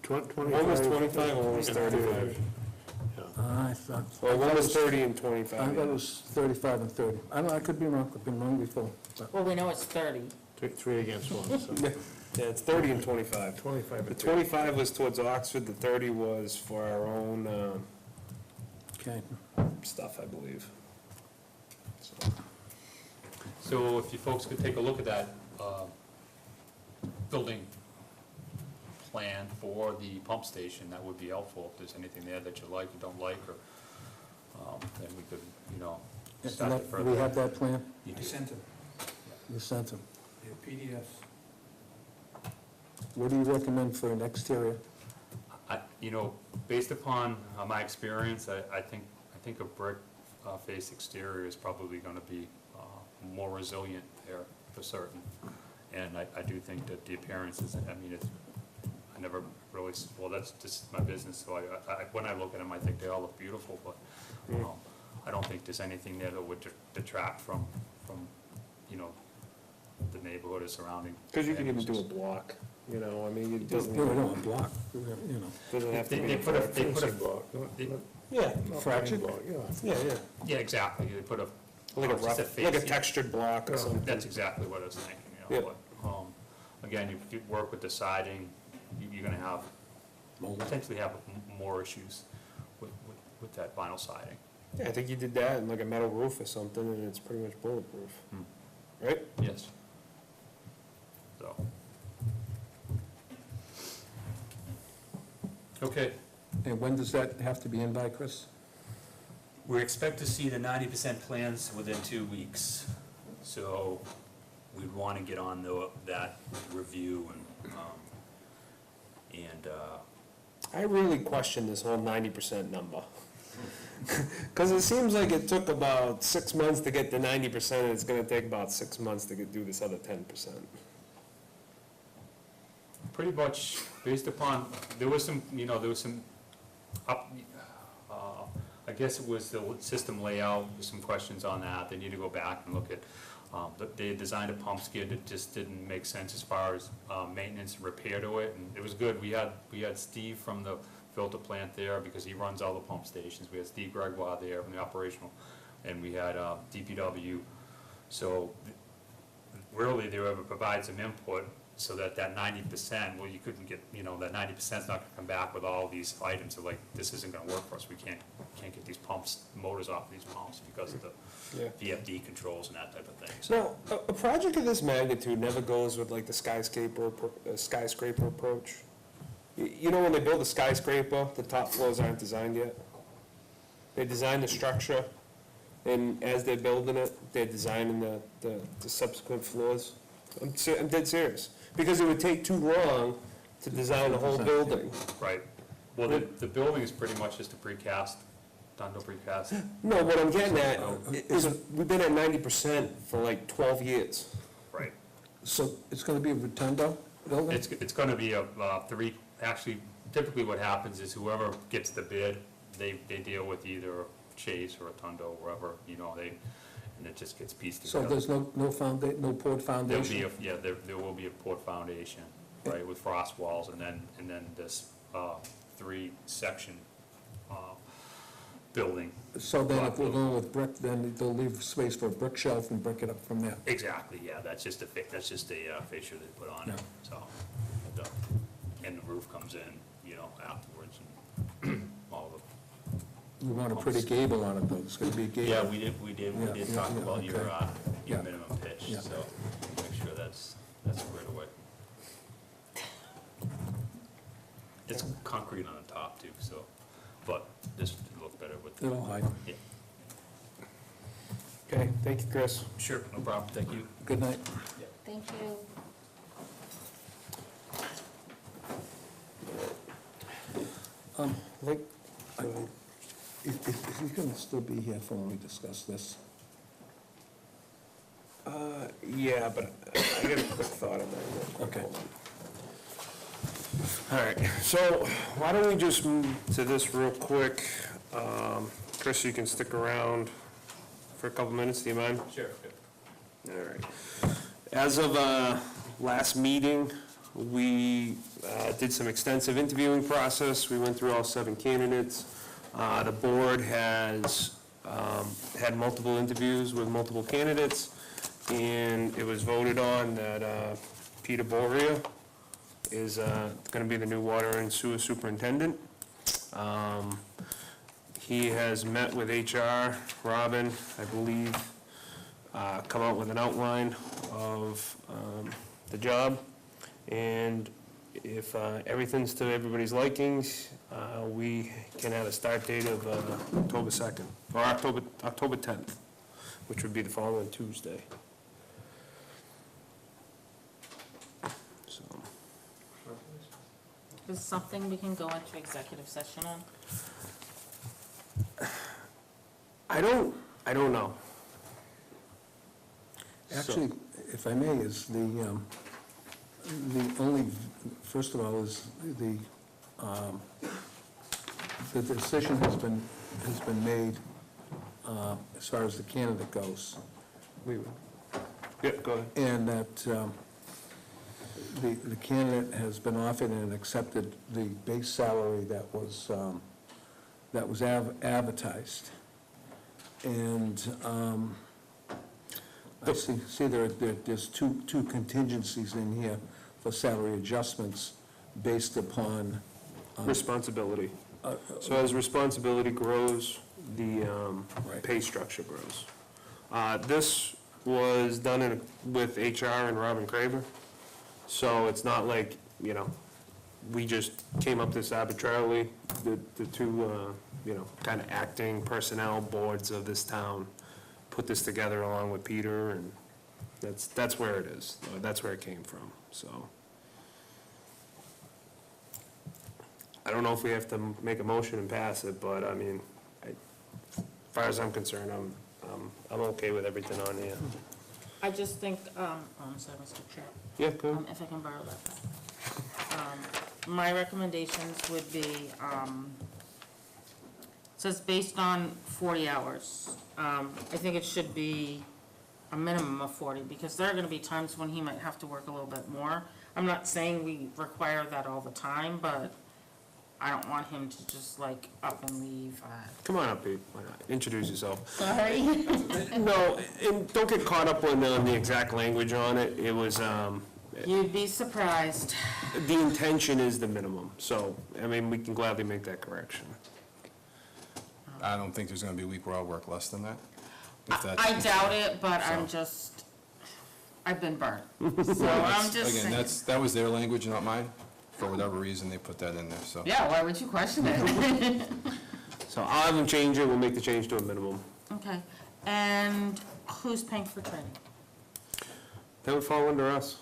25? One was 25, one was 35. I thought, Well, one was 30 and I 25. thought it was 35 and 30. I don't know, I could be wrong, I've been wrong before. But Well, we know it's 30. Three against one, so. Yeah, it's 30 and 25. 25 The and 25 was towards Oxford, the 30 was for our own Okay, stuff, I believe. So, So if you folks could take a look at that building plan for the pump station, that would be helpful. If there's anything there that you like or don't like, or then we could, And start it that- further. we have that plan? You I do. sent them, You sent them. they're PDFs. What do you recommend for an exterior? Based upon my experience, I think a brick face exterior is probably gonna be more resilient there for certain. And I do think that the appearances, I never really, well, that's just my business, so when I look at them, I think they all look beautiful, but I don't think there's anything there that would detract from the neighborhood or surrounding. Because you can even do a areas. block, it doesn't, No, no, a block, doesn't have to be. They put a Yeah, Fraction block, yeah, yeah. yeah, exactly, they put a. Like a just rough, face, like a yeah. textured block or something. That's exactly what I was thinking, Yep. but, again, if you work with the siding, you're gonna have, potentially have more issues with that vinyl siding. Yeah, I think you did that in like a metal roof or something, and it's pretty much bulletproof, right? Yes. So. Okay, And when does that have to be in by, Chris? we expect to see the 90% plans within 2 weeks, so we'd want to get on that review and I really question this whole 90% number. Because it seems like it took about 6 months to get to 90%, and it's gonna take about 6 months to do this other 10%. pretty much based upon, there was some, I guess it was the system layout, there's some questions on that, they need to go back and look at, they designed a pump skid that just didn't make sense as far as, maintenance and repair to it, and it was good, we had Steve from the filter plant there, because he runs all the pump stations, we had Steve Gregoire there from the operational, and we had, DPW, so really, they were able to provide some input so that 90%, well, you couldn't get, that 90%'s not gonna come back with all these items, so like, this isn't gonna work for us, we can't get these pumps, motors off these pumps because of the Yeah. VFD controls and that type of thing, so. Now, a project of this magnitude never goes with like the skyscraper approach. You know when they build a skyscraper, the top floors aren't designed yet? They design the structure, and as they're building it, they're designing the subsequent floors. I'm dead serious, because it would take too long to design the whole building. Right, well, the building is pretty much just a precast, Dundo precast. No, what I'm getting at is, we've been at 90% for like 12 years. Right. So it's gonna be a rotundo building? It's gonna be a, actually, typically what happens is whoever gets the bid, they deal with either Chase or Rotundo, wherever, and it just gets pieced So together. there's no poured foundation? There will be a port foundation, right, with frost walls, and then this, 3-section, building. So then if we're going with brick, then they'll leave space for a brick shelf and brick it up from there? Exactly, yeah, that's just a fixture they put on it, so, and the roof comes in, afterwards, and all the. We want a pretty gable on it, though, it's gonna be a gable. Yeah, we did Yeah, talk yeah, about okay. your Yeah. minimum pitch, Yeah. so make sure that's squared away. It's concrete on the top too, so, but this would look better with, It'll hide. yeah. Okay, thank you, Chris. Sure, no problem, thank you. Good night. Thank you. Like, Is he gonna still be here for when we discuss this? yeah, but I got a quick thought on that. Okay. Hold on. All right, so why don't we just move to this real quick? Chris, you can stick around for a couple minutes, do you mind? Sure. All right. As of last meeting, we did some extensive interviewing process. We went through all 7 candidates. The board has had multiple interviews with multiple candidates, and it was voted on that Peter Boria is going to be the new water and sewer superintendent. He has met with HR, Robin, I believe, come out with an outline of the job, and if everything's to everybody's likings, we can have a start date of October 2nd, or October 10th, which would be the following Tuesday. So, Is something we can go into executive session on? I don't know. Actually, if I may, is the only, first of all, is the decision has been made as far as the candidate goes, Yep, go ahead. and that the candidate has been offered and accepted the base salary that was advertised. And I see there's two contingencies in here for salary adjustments based upon, Responsibility. So as responsibility grows, the Right. pay structure grows. This was done with HR and Robin Kramer, so it's not like, we just came up this arbitrarily. The two, kind of acting personnel boards of this town put this together along with Peter, and that's where it is. That's where it came from, so. I don't know if we have to make a motion and pass it, but I mean, as far as I'm concerned, I'm okay with everything on here. I just think, I'm sorry, Mr. Chair. Yeah, go ahead. If I can borrow that. My recommendations would be, says based on 40 hours. I think it should be a minimum of 40, because there are gonna be times when he might have to work a little bit more. I'm not saying we require that all the time, but I don't want him to just like up and leave. Come on up, Pete. Why not? Introduce yourself. Sorry. No, and don't get caught up on the exact language on it. It was, You'd be surprised. the intention is the minimum, so, I mean, we can gladly make that correction. I don't think there's gonna be a week where I'll work less than that. If that's- I doubt it, but I'm So. just, I've been burnt. So I'm just Again, saying. that was their language, not mine. For whatever reason, they put that in there, so. Yeah, why would you question it? So I'll have them change it, we'll make the change to a minimum. Okay, and who's paying for training? That would fall under us.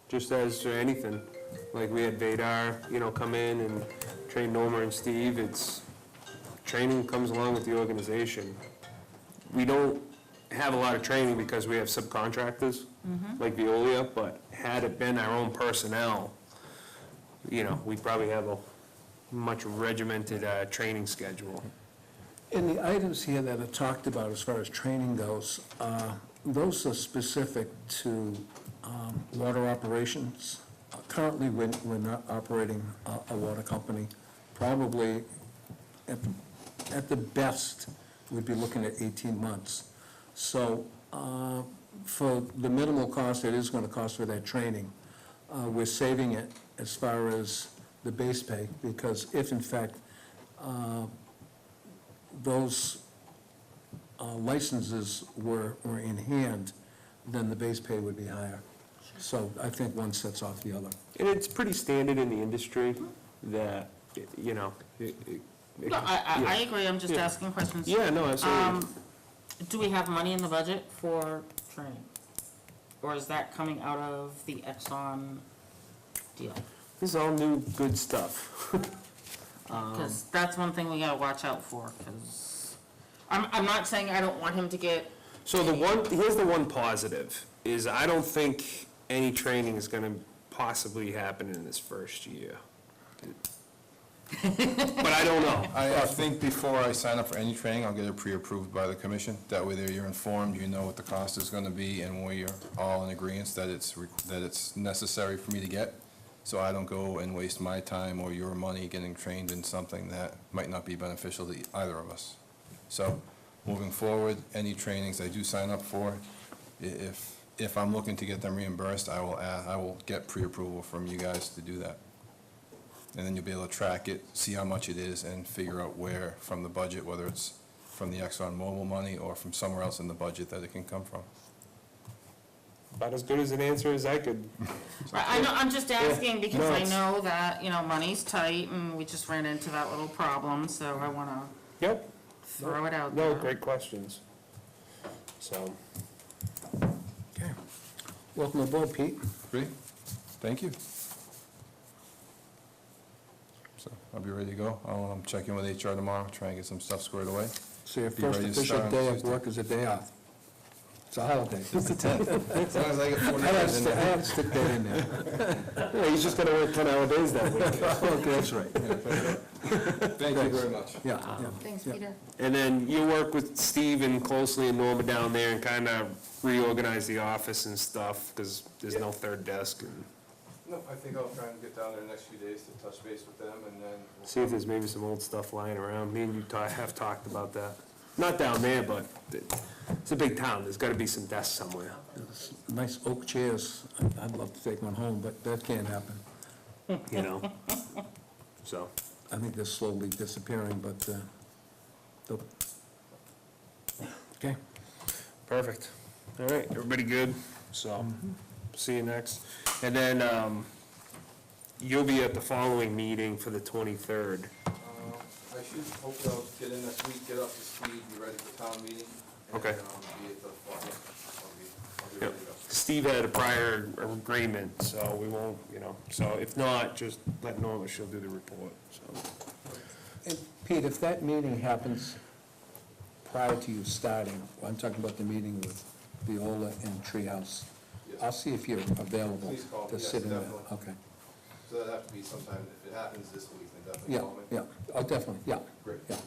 Just as to anything, like we had Vadar, come in and train Norma and Steve, training comes along with the organization. We don't have a lot of training because we have subcontractors, like Veolia, but had it been our own personnel, we'd probably have a much regimented, training schedule. In the items here that are talked about as far as training goes, those are specific to water operations. Currently, we're not operating a water company. Probably, at the best, we'd be looking at 18 months. So for the minimal cost it is going to cost for that training, we're saving it as far as the base pay, because if in fact those licenses were in hand, then the base pay would be higher. So I think one sets off the other. And it's pretty standard in the industry that, No, I agree, I'm just Yeah. asking questions. yeah, no, absolutely. Do we have money in the budget for training? Or is that coming out of the Exxon deal? This is all new, good stuff. Because that's one thing we gotta watch out for, because I'm not saying I don't want him to get, So here's the one positive, is I don't think any training is gonna possibly happen in this first year. But I don't know. I think before I sign up for any training, I'll get it pre-approved by the commission. That way there you're informed, you know what the cost is gonna be, and we are all in agreement that it's necessary for me to get. So I don't go and waste my time or your money getting trained in something that might not be beneficial to either of us. So, moving forward, any trainings I do sign up for, if I'm looking to get them reimbursed, I will get pre-approval from you guys to do that. And then you'll be able to track it, see how much it is, and figure out where from the budget, whether it's from the ExxonMobil money or from somewhere else in the budget that it can come from. About as good as an answer as I could. I know, I'm just asking because No, I it's- know that, money's tight and we just ran into that little problem, so I wanna Yep, throw it out there. no, great questions. So, Okay. Welcome aboard, Pete. Great, thank you. So, I'll be ready to go. I'll check in with HR tomorrow, try and get some stuff squared away. So your Be first ready to official start on day of Tuesday. work is a day off. It's a holiday. As long as I get 40 I had hours in to there. stick that in there. yeah, he's just gonna work 10-hour days that week. Okay, that's right. Thank you very much. Yeah, yeah. Thanks, Yeah. Peter. And then you work with Steve and closely and Norma down there and kind of reorganize the office and stuff, because there's no third desk, and No, I think I'll try and get down there the next few days to touch base with them, and then. see if there's maybe some old stuff lying around. Me and you have talked about that. Not down there, but it's a big town, there's gotta be some desks somewhere. Nice oak chairs. I'd love to take one home, but that can't happen. So, I think they're slowly disappearing, but, they'll- okay. perfect. All right, everybody good? So, see you next. And then, you'll be at the following meeting for the 23rd. I should, hopefully I'll get in this week, get up to speed, be ready for town meeting. Okay. And, be at the, I'll be Yep. ready to go. Steve had a prior agreement, so we won't, so if not, just let Norma, she'll do the report, so. And Pete, if that meeting happens prior to you starting, I'm talking about the meeting with Viola and Treehouse, Yes. I'll see if you're available Please call me, to yes, sit in there. definitely. Okay. So that'd have to be sometime, if it happens this week, then definitely Yeah, call me. yeah, oh, definitely, yeah, Great. yeah.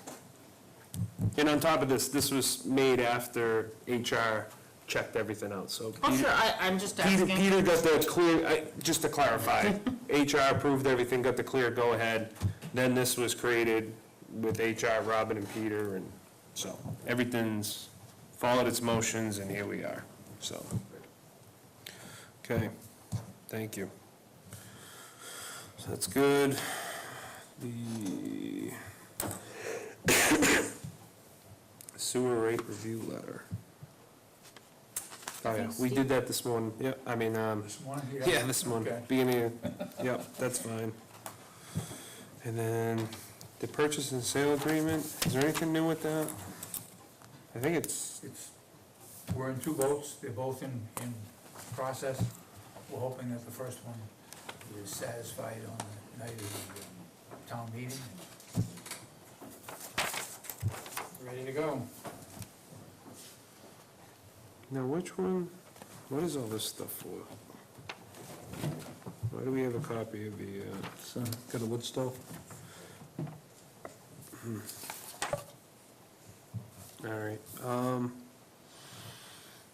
And on top of this, this was made after HR checked everything out, so. Oh, Peter- sure, I'm just Peter, asking. Peter got the clear, just to clarify, HR approved everything, got the clear go-ahead, then this was created with HR, Robin and Peter, and so, everything's followed its motions, and here we are, so. Okay, thank you. So that's good. The sewer rate review letter. Oh, yeah, we did that this morning, yeah, I mean, This one? yeah, this morning, Okay. beginning of, yep, that's fine. And then the purchase and sale agreement, is there anything new with that? I think it's, We're in two votes, they're both in process. We're hoping that the first one is satisfied on the night of the town meeting. Ready to go. now which one, what is all this stuff for? Why do we have a copy of the, So, got a wood stove? all right,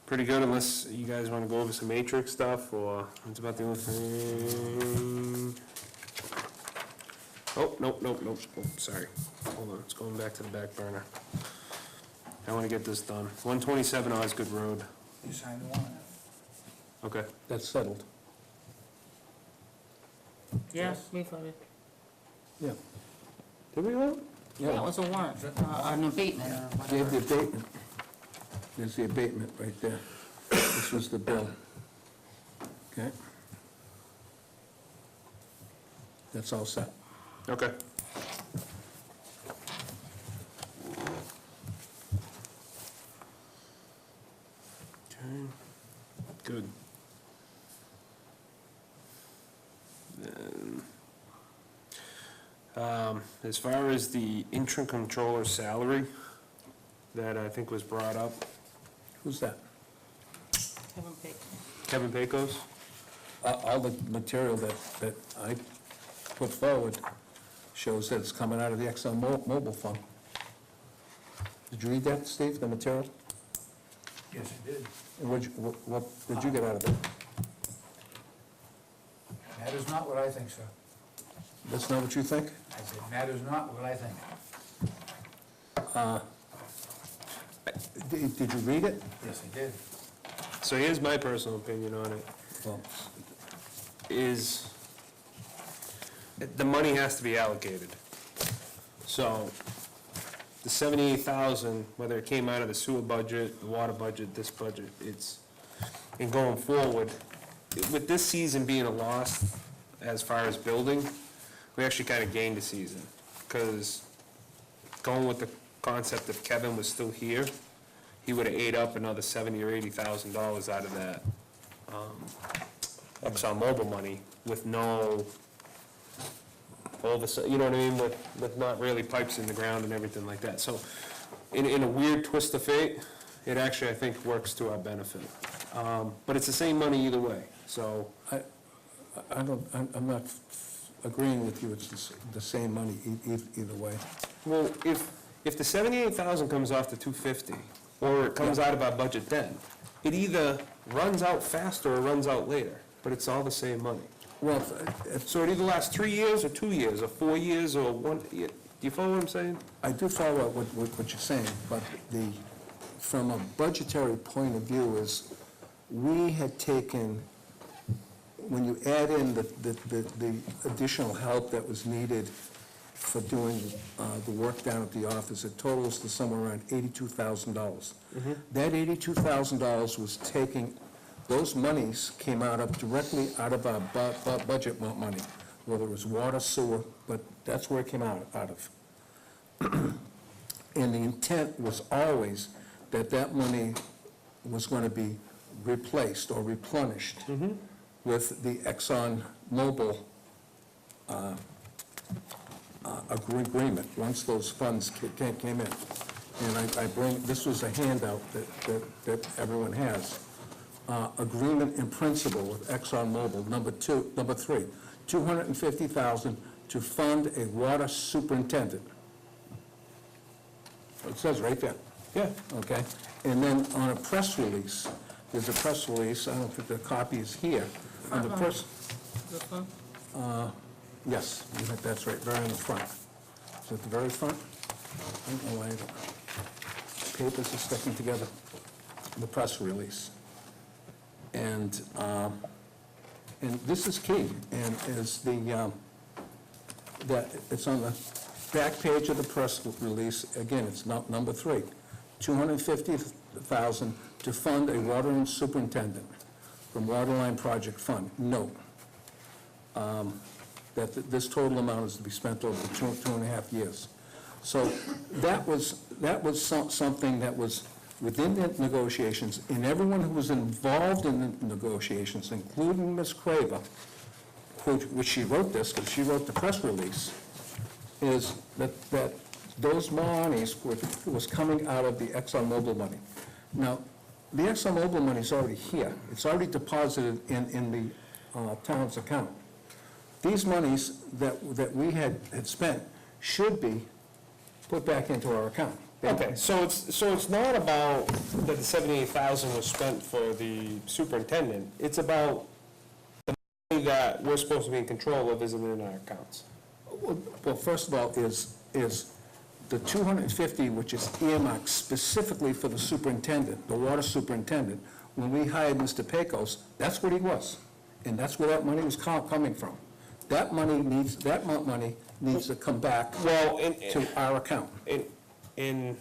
pretty good unless you guys wanna go over some matrix stuff, or it's about the only thing. Oh, nope, sorry, hold on, it's going back to the back burner. I wanna get this done. 127 Osgood Road, You signed the one? okay. That's settled. Yes, we voted. Yeah. Did we vote? Yeah, it was a warrant, an abatement or Gave whatever. the abatement. There's the abatement right there. This was the bill. Okay? That's all set. Okay. Okay, good. Then, as far as the interim controller salary that I think was brought up, Who's that? Kevin Bacon. Kevin Pecos? All the material that I put forward shows that it's coming out of the Exxon Mobil fund. Did you read that, Steve, the material? Yes, I did. And what did you get out of it? That is not what I think, sir. That's not what you think? I said, that is not what I think. Did you read it? Yes, I did. So here's my personal opinion on it, Well, is the money has to be allocated. So the 78,000, whether it came out of the sewer budget, the water budget, this budget, it's, and going forward, with this season being a loss as far as building, we actually kind of gained a season. Because going with the concept if Kevin was still here, he would have ate up another $70,000 or $80,000 out of that Exxon Mobil money with no oversight, you know what I mean, with not really pipes in the ground and everything like that. So in a weird twist of fate, it actually, I think, works to our benefit. But it's the same money either way, so, I'm not agreeing with you, it's the same money either way. well, if the 78,000 comes off the 250, or it comes out of our budget then, it either runs out faster or runs out later, but it's all the same money. Well, So it either lasts 3 years, or 2 years, or 4 years, or 1 year. Do you follow what I'm saying? I do follow what you're saying, but from a budgetary point of view is, we had taken, when you add in the additional help that was needed for doing the work down at the office, it totals to somewhere around $82,000. That $82,000 was taking, those monies came directly out of our budget money, whether it was water, sewer, but that's where it came out of. And the intent was always that money was going to be replaced or replenished with the Exxon Mobil agreement, once those funds came in. And I bring, this was a handout that everyone has. Agreement in principle with Exxon Mobil, number 3, $250,000 to fund a water superintendent. It says right there. Yeah. Okay? And then on a press release, there's a press release, I don't think the copy is here. On the press, This one? yes, that's right, very in the front. Is it the very front? I don't know why the papers are sticking together. The press release. And and this is key, and is that it's on the back page of the press release, again, it's number 3, $250,000 to fund a water and superintendent from Waterline Project Fund. Note that this total amount is to be spent over 2.5 years. So that was something that was within the negotiations, and everyone who was involved in the negotiations, including Ms. Craver, which she wrote this, because she wrote the press release, is that those monies was coming out of the ExxonMobil money. Now, the ExxonMobil money is already here. It's already deposited in the town's account. These monies that we had spent should be put back into our account. Okay, so it's not about that the 78,000 was spent for the superintendent, it's about the money that we're supposed to be in control of isn't in our accounts. Well, first of all, is the 250, which is earmarked specifically for the superintendent, the water superintendent. When we hired Mr. Pecos, that's what he was, and that's where that money was coming from. That money needs to come back to our account. In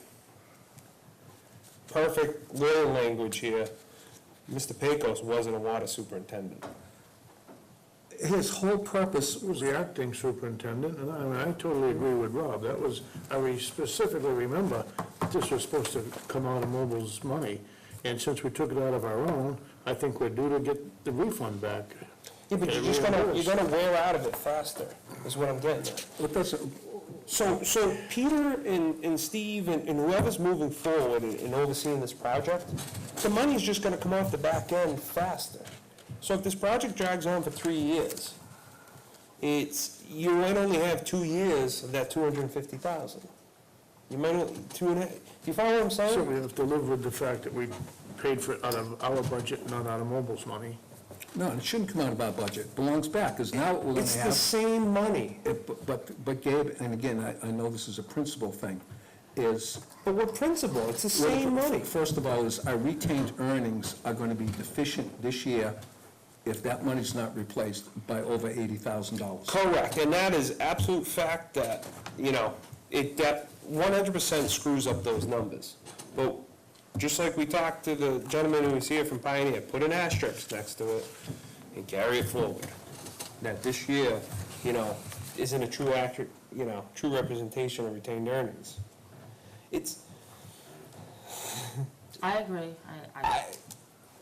perfect lawyer language here, Mr. Pecos wasn't a water superintendent. His whole purpose It was the acting superintendent, and I totally agree with Rob. That was, I specifically remember that this was supposed to come out of Mobil's money, and since we took it out of our own, I think we're due to get the refund back. Yeah, but you're gonna wear out of it faster, is what I'm getting at. So Peter and Steve and whoever's moving forward in overseeing this project, the money's just gonna come off the back end faster. So if this project drags on for 3 years, you might only have 2 years of that 250,000. You might only, 2.5, you follow what I'm saying? So we have to live with the fact that we paid for it out of our budget, not out of Mobil's money. No, it shouldn't come out of our budget. It belongs back, because now what we're going It's to the have... same money. But Gabe, and again, I know this is a principal thing, is... But what principle? It's the same money. First of all, is our retained earnings are going to be deficient this year if that money's not replaced by over $80,000. Correct, and that is absolute fact that, that 100% screws up those numbers. But just like we talked to the gentleman who was here from Pioneer, put an asterisk next to it and carry it forward. That this year, isn't a true accurate, true representation of retained earnings. I agree.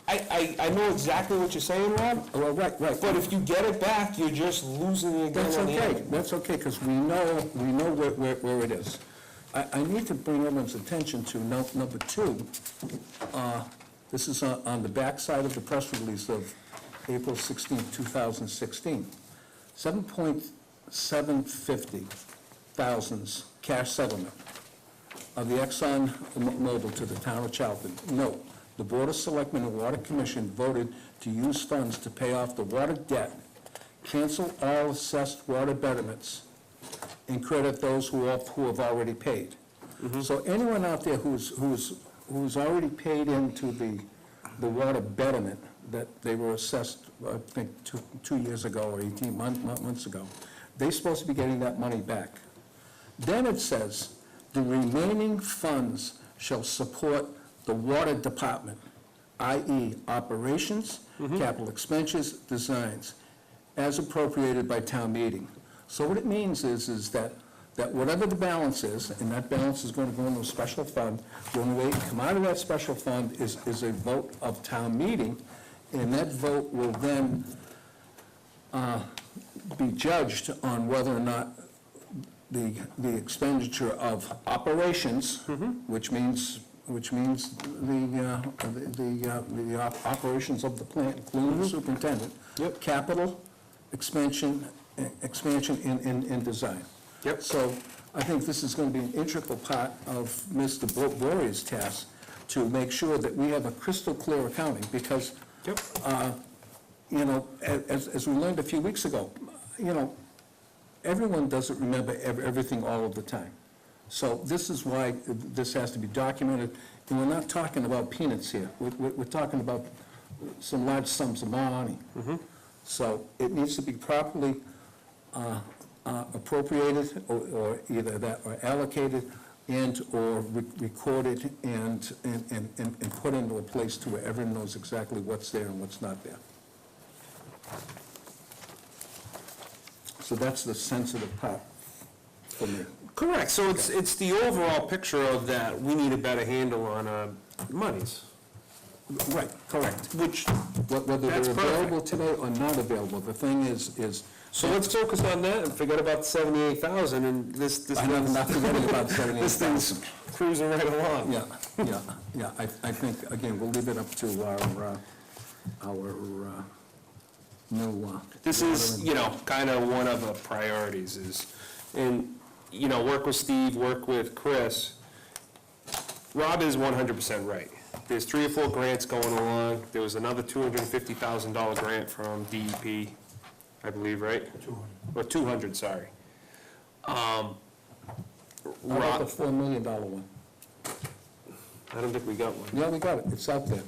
I know exactly what you're saying, Rob. Well, right. But if you get it back, you're just losing it again That's on the okay, end. that's okay, because we know where it is. I need to bring everyone's attention to number 2. This is on the back side of the press release of April 16, 2016. $7,750,000 cash settlement of the Exxon Mobil to the town of Charlton. Note, the Board of Selectmen and Water Commission voted to use funds to pay off the water debt, cancel all assessed water betterments, and credit those who have already paid. So anyone out there who's already paid into the water betterment that they were assessed, I think, two years ago or 18 months ago, they're supposed to be getting that money back. Then it says, the remaining funds shall support the water department, i.e. operations, capital expenditures, designs, as appropriated by town meeting. So what it means is that whatever the balance is, and that balance is going to go into a special fund, the only way to come out of that special fund is a vote of town meeting, and that vote will then be judged on whether or not the expenditure of operations, which means the operations of the plant, including the superintendent, capital, expansion and design. Yep. So I think this is going to be an integral part of Mr. Borier's task to make sure that we have a crystal clear accounting, because, as we learned a few weeks ago, everyone doesn't remember everything all of the time. So this is why this has to be documented, and we're not talking about peanuts here. We're talking about some large sums of money. So it needs to be properly appropriated, or either that, or allocated, and/or recorded, and put into a place to where everyone knows exactly what's there and what's not there. So that's the sensitive part for me. Correct, so it's the overall picture of that, we need a better handle on monies. Right, correct. Which, Whether That's they're available today or not available, the thing is, so let's focus on that and forget about the 78,000 and this. I'm not forgetting about This 78,000. thing's cruising right along. Yeah, I think, again, we'll leave it up to our new. This is, kind of one of the priorities is, and, work with Steve, work with Chris. Rob is 100% right. There's 3 or 4 grants going along. There was another $250,000 grant from DEP, I believe, right? 200. Or 200, sorry. How about the $4 million one? I don't think we got one. Yeah, we got it, it's out there,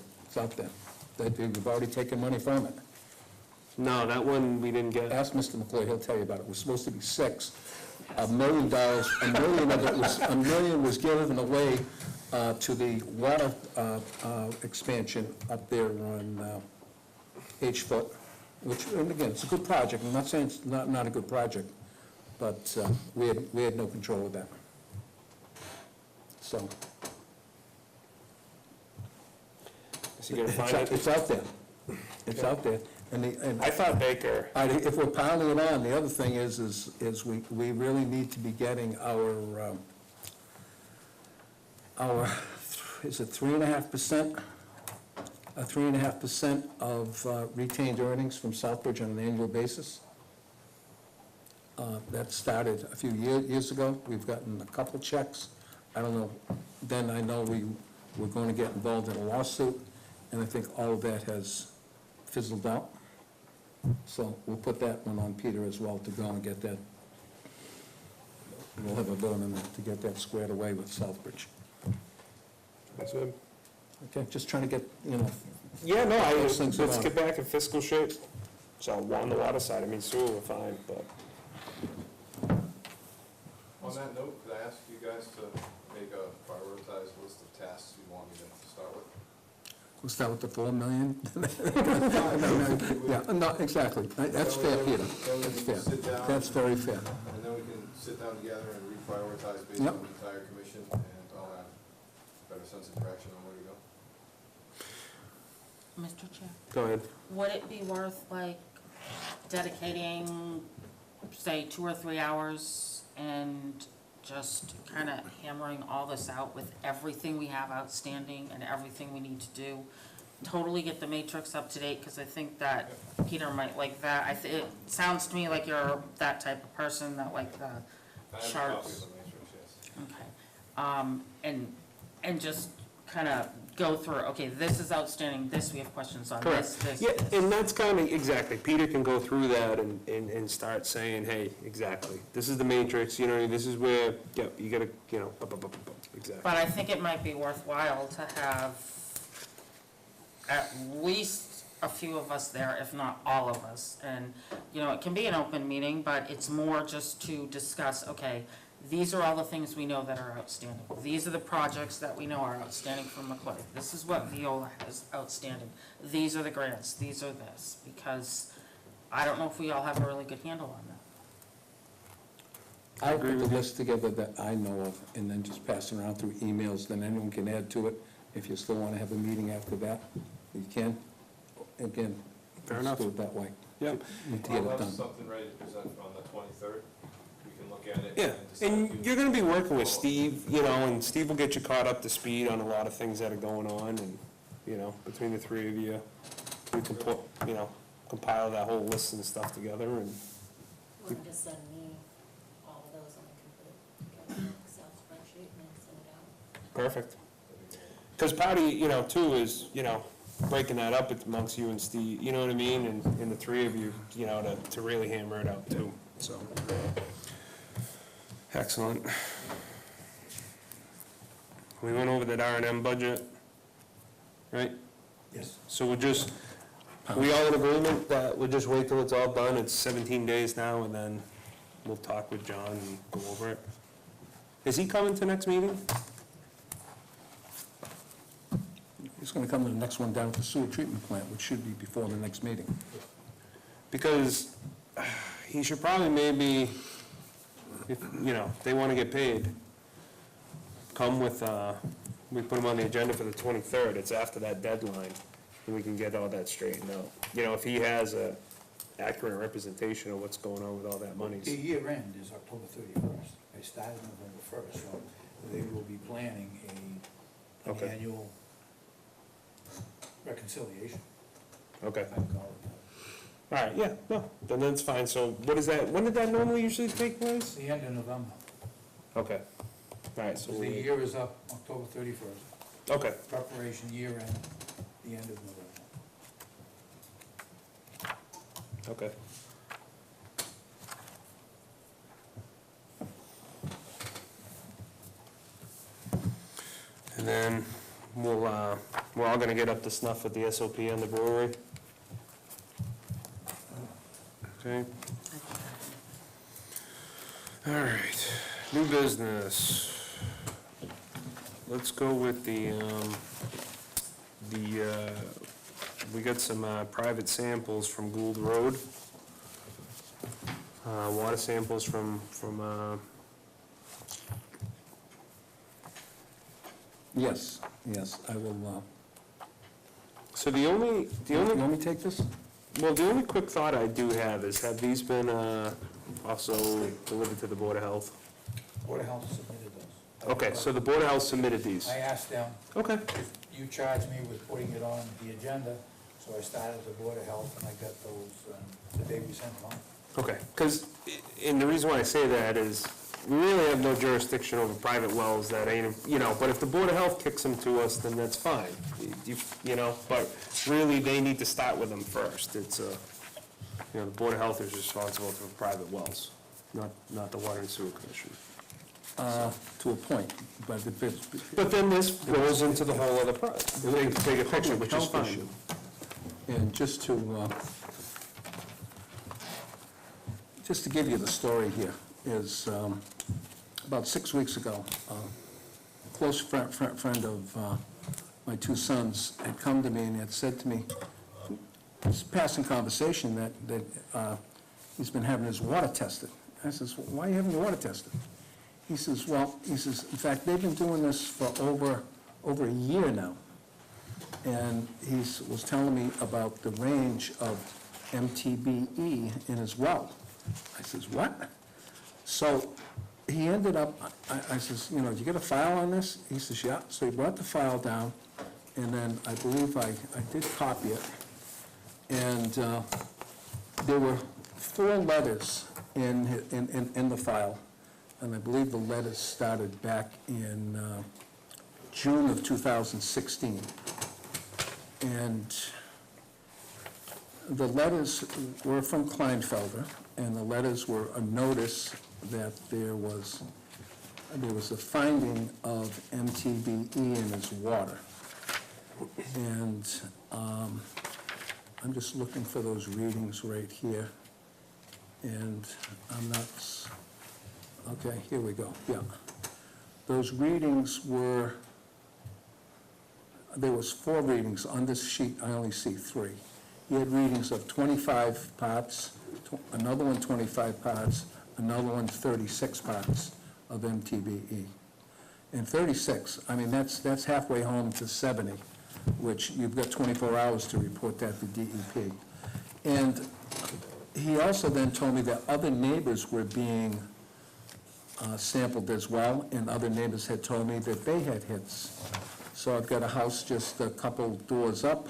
We've already taken money from it. No, that one we didn't get. Ask Mr. McCloy, he'll tell you about it. It was supposed to be 6. $1 million, $1 million was given away to the water expansion up there on H-Foot, which, and again, it's a good project. I'm not saying it's not a good project, but we had no control of that. So, So you're gonna find it? it's out there. It's out there. And I thought Baker, if we're piling it on, the other thing is we really need to be getting our, is it 3.5%? 3.5% of retained earnings from Southbridge on an annual basis. That started a few years ago. We've gotten a couple checks. I don't know, then I know we're going to get involved in a lawsuit, and I think all of that has fizzled out. So we'll put that one on Peter as well to go and get that. We'll have a vote on that to get that squared away with Southbridge. that's it. Okay, just trying to get, Yeah, no, Those things let's are- get back in fiscal shape. So on the water side, I mean, sewer, we're fine, but. On that note, could I ask you guys to make a prioritized list of tasks you want me to start with? we'll start with the 4 million. Yeah, no, exactly. That's fair, Peter. That's fair. That's very fair. And then we can sit down together and reprioritize based Yep. on the entire commission, and I'll have a better sense of direction on where to go. Mr. Chair, Go ahead. would it be worth like dedicating, say, 2 or 3 hours and just kind of hammering all this out with everything we have outstanding and everything we need to do? Totally get the matrix up to date, because I think that Peter might like that. It sounds to me like you're that type of person that like the I have a copy of charts. the matrix, yes. Okay. And just kind of go through, okay, this is outstanding, this we have questions on, this, Correct. this, Yeah, this. and that's kind of, exactly, Peter can go through that and start saying, hey, exactly, this is the matrix, this is where, yeah, you gotta, exactly. But I think it might be worthwhile to have at least a few of us there, if not all of us. And, it can be an open meeting, but it's more just to discuss, okay, these are all the things we know that are outstanding. These are the projects that we know are outstanding from McCloy. This is what Viola has outstanding. These are the grants, these are this, because I don't know if we all have a really good handle on that. I'll put the list together that I know of, and then just pass it around through emails, then anyone can add to it. If you still want to have a meeting after that, you can. Again, Fair let's enough. do it that way. Yep. Need to get I'll it have done. something ready to present on the 23rd. We can look at it. Yeah, decide and if you're gonna be working with Steve, and Steve will get you caught up to speed on a lot of things that are going on, and, between the 3 of you, we can put, compile that whole list and stuff together, and, Or just send me all of those and I can put it together in an Excel spreadsheet and then send it out. perfect. Because part of, too, is, breaking that up amongst you and Steve, you know what I mean, and the 3 of you, to really hammer it out, too, so. Excellent. We went over that R&M budget, right? Yes. So we'll just, We all in agreement that we'll just wait till it's all done? It's 17 days now, and then we'll talk with John and go over it. Is he coming to next meeting? He's gonna come to the next one down at the sewer treatment plant, which should be before the next meeting. Because he should probably maybe, if, you know, they want to get paid, come with, we put him on the agenda for the 23rd, it's after that deadline, and we can get all that straightened out. You know, if he has a accurate representation of what's going on with all that money. The year end is October 31st. They started November 1st, so they will be planning an Okay. annual reconciliation. Okay, I call it that. all right, yeah, no, then that's fine, so what is that, when did that normally usually take place? The end of November. Okay, all right, so So the year is up October 31st. okay, Preparation year end, the end of November. okay. And then we're all gonna get up to snuff with the SOP on the brewery. Okay, all right, new business. Let's go with we got some private samples from Gould Road. Water samples from Yes, I will, so the you only, want me to take this? well, the only quick thought I do have is, have these been also delivered to the Board of Health? Board of Health submitted those. Okay, so the Board of Health submitted these. I asked them, Okay. if you charged me with putting it on the agenda, so I started the Board of Health and I got those the day we sent them on. Okay, because, and the reason why I say that is, we really have no jurisdiction over private wells that ain't, you know, but if the Board of Health kicks them to us, then that's fine. You know, but really, they need to start with them first. It's, you know, the Board of Health is responsible for private wells, not the Water and Sewer Commission. To a point, but if it's. But then this goes into the whole other bigger picture, which is Health fine. issue. And just to give you the story here, is about 6 weeks ago, a close friend of my two sons had come to me and had said to me, just passing conversation, that he's been having his water tested. I says, "Well, why are you having your water tested?" He says, in fact, they've been doing this for over a year now. And he was telling me about the range of MTBE in his well. I says, "What?" So he ended up, I says, "You know, did you get a file on this?" He says, "Yeah." So he brought the file down, and then I believe I did copy it. And there were 4 letters in the file, and I believe the letters started back in June of 2016. And the letters were from Kleinfelder, and the letters were a notice that there was a finding of MTBE in his water. And I'm just looking for those readings right here, and I'm not, okay, here we go, yeah. Those readings were, there was 4 readings. On this sheet, I only see 3. He had readings of 25 parts, another one 25 parts, another one 36 parts of MTBE. And 36, I mean, that's halfway home to 70, which you've got 24 hours to report that to DEP. And he also then told me that other neighbors were being sampled as well, and other neighbors had told me that they had hits. So I've got a house just a couple doors up.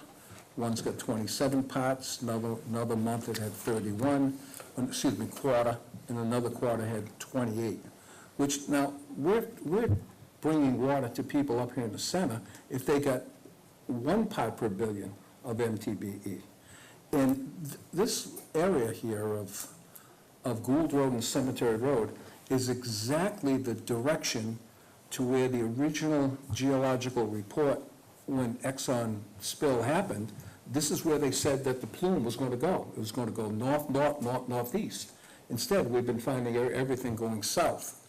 One's got 27 parts, another month it had 31, quarter, and another quarter had 28. Which, now, we're bringing water to people up here in the center if they got 1 part per billion of MTBE. And this area here of Gould Road and Cemetery Road is exactly the direction to where the original geological report, when Exxon spill happened, this is where they said that the plume was gonna go. It was gonna go north, north, north, northeast. Instead, we've been finding everything going south.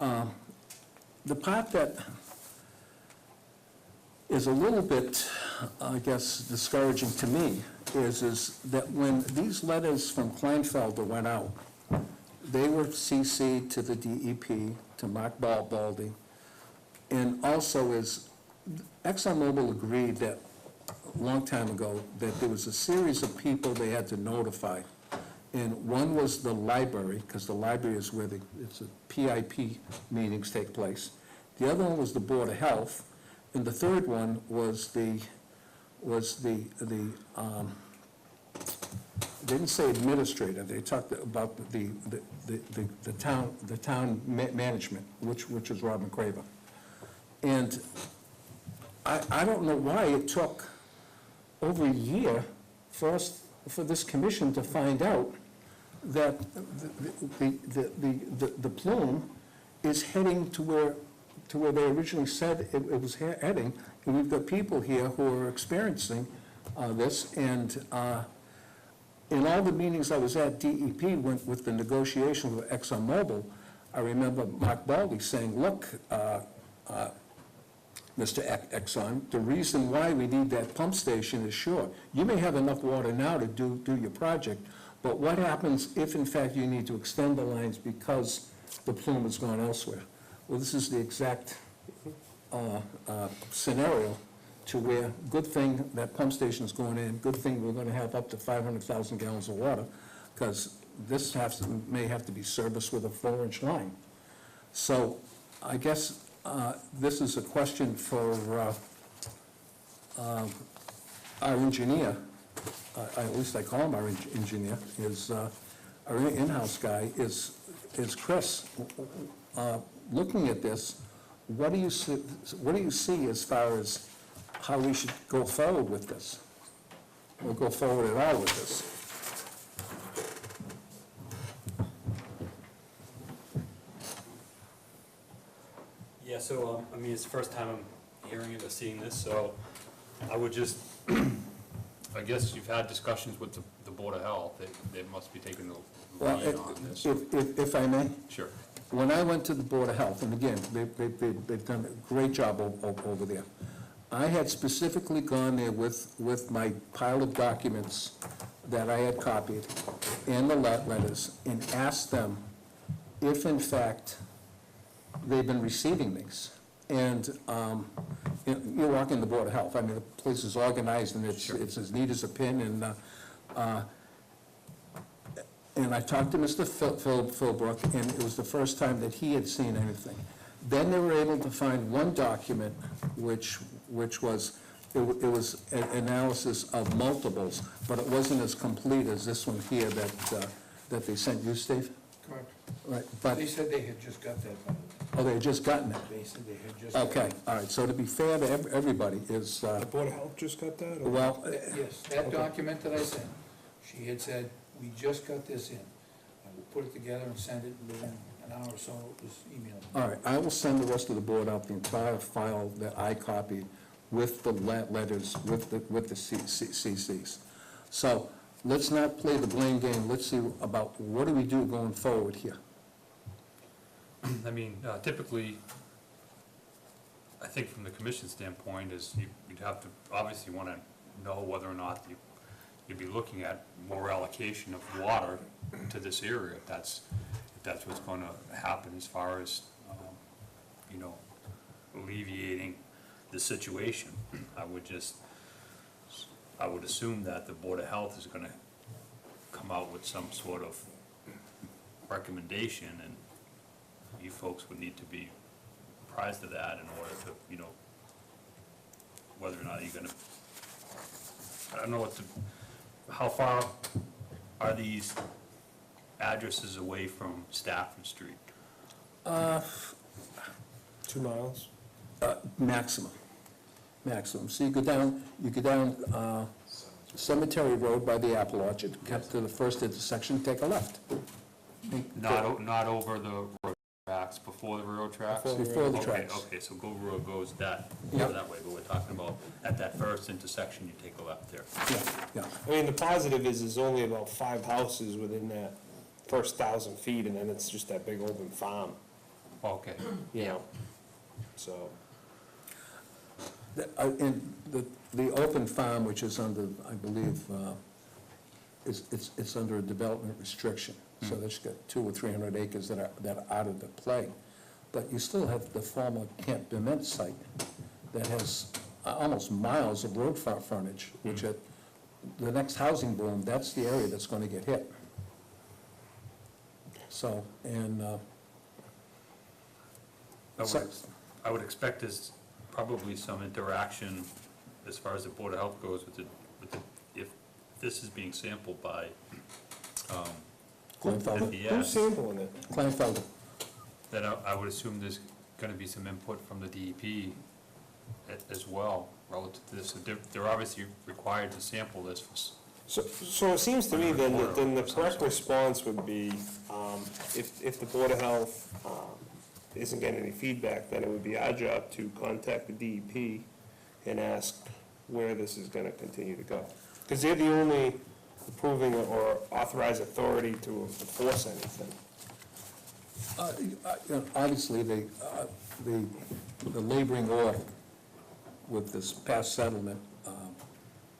The part that is a little bit, I guess, discouraging to me is that when these letters from Kleinfelder went out, they were CC'd to the DEP, to Mark Baldy, and also ExxonMobil agreed that, a long time ago, that there was a series of people they had to notify. And one was the library, because the library is where it's a PIP meetings take place. The other one was the Board of Health, and the third one was they didn't say administrator, they talked about the town management, which was Robin Craver. And I don't know why it took over a year for this commission to find out that the plume is heading to where they originally said it was heading. And we've got people here who are experiencing this, and in all the meetings I was at, DEP went with the negotiation with ExxonMobil. I remember Mark Baldy saying, look, Mr. Exxon, the reason why we need that pump station is sure. You may have enough water now to do your project, but what happens if in fact you need to extend the lines because the plume has gone elsewhere? Well, this is the exact scenario to where, good thing that pump station's going in, good thing we're gonna have up to 500,000 gallons of water, because this may have to be serviced with a 4-inch line. So I guess this is a question for our engineer, at least I call him our engineer, is our in-house guy, is Chris. Looking at this, what do you see as far as how we should go forward with this? Or go forward at all with this? Yeah, so, I mean, it's the first time I'm hearing it or seeing this, so I would just, I guess you've had discussions with the Board of Health, they must be taking the Well, lead on this. if I may, Sure. when I went to the Board of Health, and again, they've done a great job over there. I had specifically gone there with my pile of documents that I had copied and the letters, and asked them if in fact they've been receiving these. And you walk in the Board of Health, I mean, the place is organized and it's as neat as a pin, and I talked to Mr. Philbrook, and it was the first time that he had seen anything. Then they were able to find one document, which was, it was an analysis of multiples, but it wasn't as complete as this one here that they sent you, Steve? Correct. Right, but, They said they had just got that. oh, they had just gotten it? They said they had just. Okay, all right, so to be fair to everybody is, The Board of Health just got that? or- well, Yes, that document that I sent, she had said, we just got this in. I will put it together and send it within an hour or so, it was emailed. all right, I will send the rest of the board out the entire file that I copied with the letters, with the CCs. So, let's not play the blame game, let's see about what do we do going forward here. I mean, typically, I think from the commission standpoint is you'd have to, obviously want to know whether or not you'd be looking at more allocation of water to this area, if that's what's going to happen as far as, you know, alleviating the situation. I would assume that the Board of Health is going to come out with some sort of recommendation, and you folks would need to be apprised of that in order to, you know, whether or not you're going to, I don't know how far are these addresses away from Stafford Street? 2 miles? Maximum. So you go down Cemetery Road by the Apple Orchard, get to the first intersection, take a left. Not over the road tracks tracks before the railroad tracks? Before the Okay, tracks. Okay, so Go Road goes that Yeah. way, but we're talking about at that first intersection, you take a left there. Yeah. I mean, the positive is there's only about 5 houses within that first 1,000 feet, and then it's just that big open farm, Okay. you know, so. In the open farm, which is under, I believe, it's under a development restriction. So that's got 200 or 300 acres that are out of the play. But you still have the former Camp Dement site that has almost miles of road frontage, which at the next housing boom, that's the area that's gonna get hit. So, and, I would expect there's probably some interaction as far as the Board of Health goes with the, if this is being sampled by, Kleinfelder, Who's NBS, sampling it? Kleinfelder, then I would assume there's gonna be some input from the DEP as well relative to this. So they're obviously required to sample this for So it seems to me then the correct response would be, if the Board of Health isn't getting any feedback, then it would be our job to contact the DEP and ask where this is gonna continue to go. Because they're the only approving or authorized authority to enforce anything. obviously, the laboring off with this past settlement,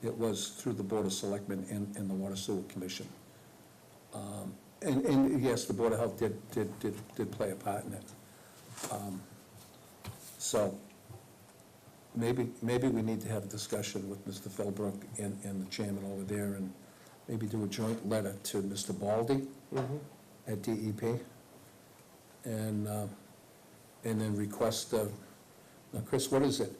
it was through the Board of Selectmen and the Water Sewer Commission. And yes, the Board of Health did play a part in it. So, maybe we need to have a discussion with Mr. Philbrook and the chairman over there, and maybe do a joint letter to Mr. Baldy at DEP, and then request, now, Chris, what is it,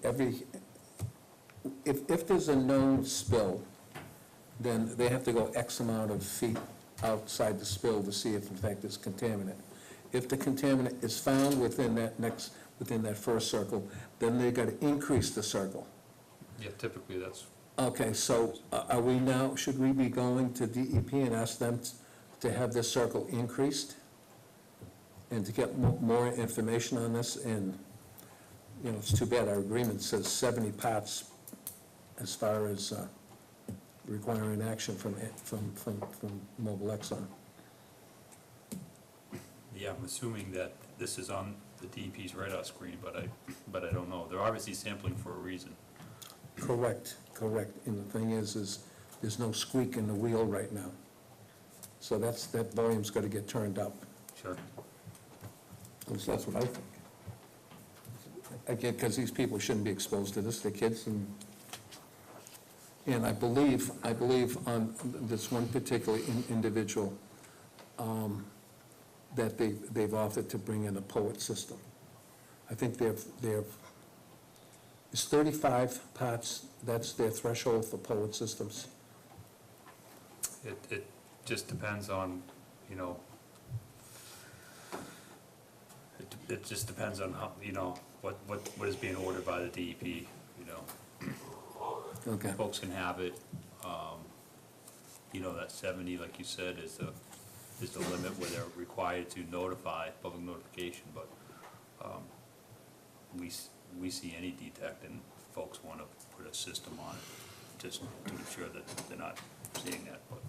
if there's a known spill, then they have to go X amount of feet outside the spill to see if in fact it's contaminant. If the contaminant is found within that first circle, then they gotta increase the circle. Yeah, typically that's, Okay, so are we now, should we be going to DEP and ask them to have this circle increased? And to get more information on this? And, you know, it's too bad our agreement says 70 parts as far as requiring action from Mobile Exxon. yeah, I'm assuming that this is on the DEP's radar screen, but I don't know. They're obviously sampling for a reason. Correct. And the thing is there's no squeak in the wheel right now. So that volume's gotta get turned up. Sure. At least that's what I think. Again, because these people shouldn't be exposed to this, they're kids, and I believe on this one particular individual, that they've offered to bring in a POET system. I think is 35 parts, that's their threshold for POET systems? It just depends on, you know, it just depends on how, you know, what is being ordered by the DEP, you know. Okay. Folks can have it, you know, that 70, like you said, is the limit where they're required to notify, public notification, but we see any detect and folks want to put a system on it, just to ensure that they're not seeing that, but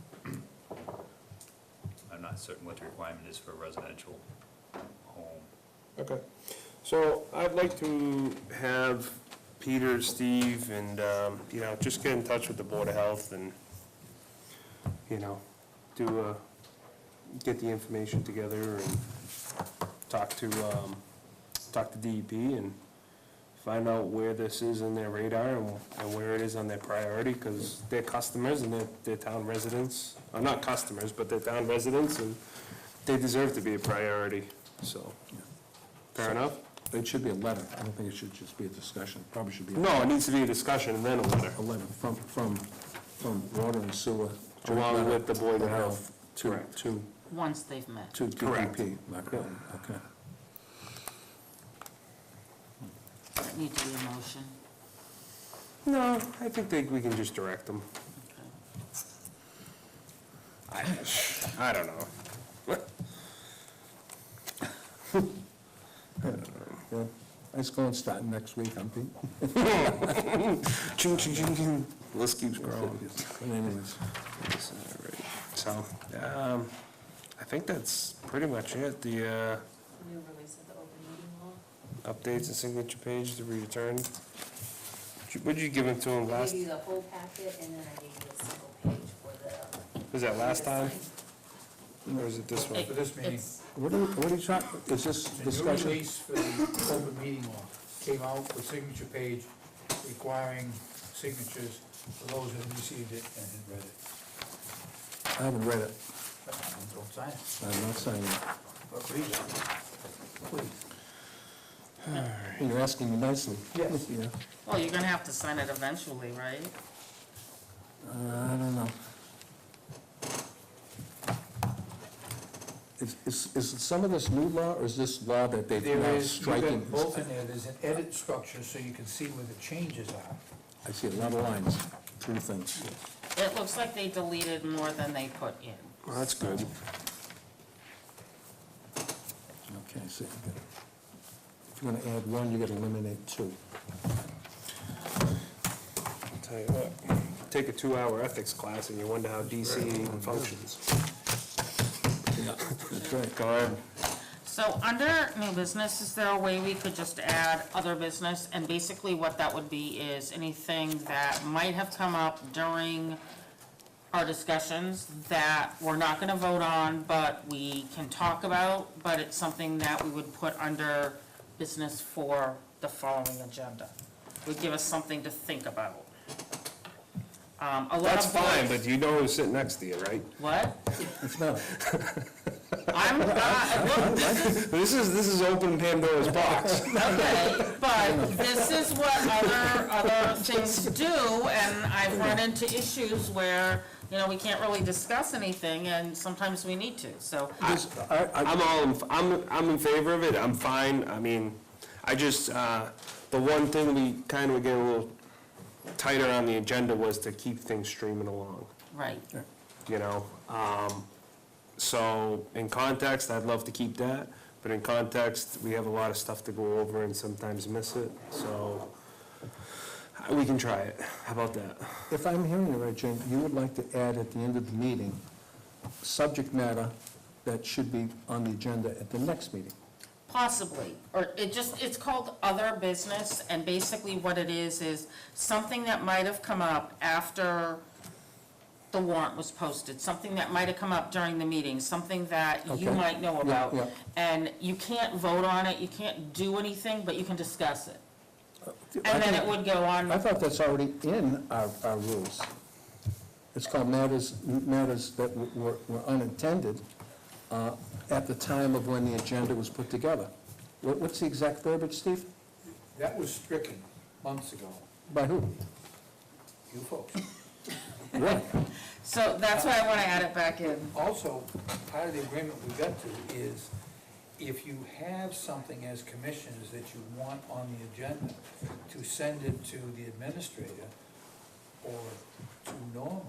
I'm not certain what the requirement is for a residential home. Okay, so I'd like to have Peter, Steve, and, you know, just get in touch with the Board of Health and, you know, get the information together and talk to DEP and find out where this is in their radar and where it is on their priority, because they're customers and they're town residents, not customers, but they're town residents, and they deserve to be a priority, so. Fair enough? It should be a letter. I don't think it should just be a discussion. Probably should be No, it needs to be a discussion and then a letter. a letter from water and sewer. Along with the Board of Health. To, Correct. to, Once they've met. to Correct. DEP. Okay. Does it need to be a motion? No, I think we can just direct them. Okay. I don't know. Yeah. It's going to start next week, I'm thinking. Ching, ching, ching, ching. List keeps growing. But anyways, Yes, all right. So, I think that's pretty much it. The New release of the open meeting law. updates and signature page to be returned. What'd you give it to him I last, gave you the whole packet, and then I gave you a single page for the. was that last time? sign. Or is it this one? For this meeting. It's, what are you talking, is this The new discussion? release for the open meeting law came out with signature page requiring signatures for those who received it and had read it. I haven't read it. Don't sign it, I'm not signing it. but read it. Please. You're asking me nicely. Yes. Yeah. Well, you're gonna have to sign it eventually, right? I don't know. Is some of this new law, or is this law that they've There now is, you've striking? got both in there, there's an edit structure so you can see where the changes are. I see a lot of lines through things. It looks like they deleted more than they put in. Well, that's good. Okay, so if you're gonna add one, you gotta eliminate two. Tell you what, take a 2-hour ethics class and you wonder how DC even functions. Yeah, that's right. Go ahead. So under new business, is there a way we could just add other business? And basically what that would be is anything that might have come up during our discussions that we're not gonna vote on, but we can talk about, but it's something that we would put under business for the following agenda. Would give us something to think about. A lot That's of fine, boards- but you know who's sitting next to you, right? What? It's not. Look, This is open Pandora's box. okay, but this is what other things do, and I've run into issues where, you know, we can't really discuss anything, and sometimes we need to, so. I'm in favor of it, I'm fine, I mean, I just, the one thing we kind of get a little tighter on the agenda was to keep things streaming along, Right. you know? So, in context, I'd love to keep that, but in context, we have a lot of stuff to go over and sometimes miss it, so we can try it, how about that? If I'm hearing you right, Jane, you would like to add at the end of the meeting, subject matter that should be on the agenda at the next meeting. Possibly, or it's called other business, and basically what it is something that might have come up after the warrant was posted, something that might have come up during the meeting, something that you Okay. might know Yeah, about. yeah. And you can't vote on it, you can't do anything, but you can discuss it. And then it would go on. I thought that's already in our rules. It's called matters that were unintended at the time of when the agenda was put together. What's the exact verbiage, Steve? That was stricken months ago, By who? you folks. What? So that's why I want to add it back in. Also, part of the agreement we got to is if you have something as commissioners that you want on the agenda, to send it to the administrator or to Norma,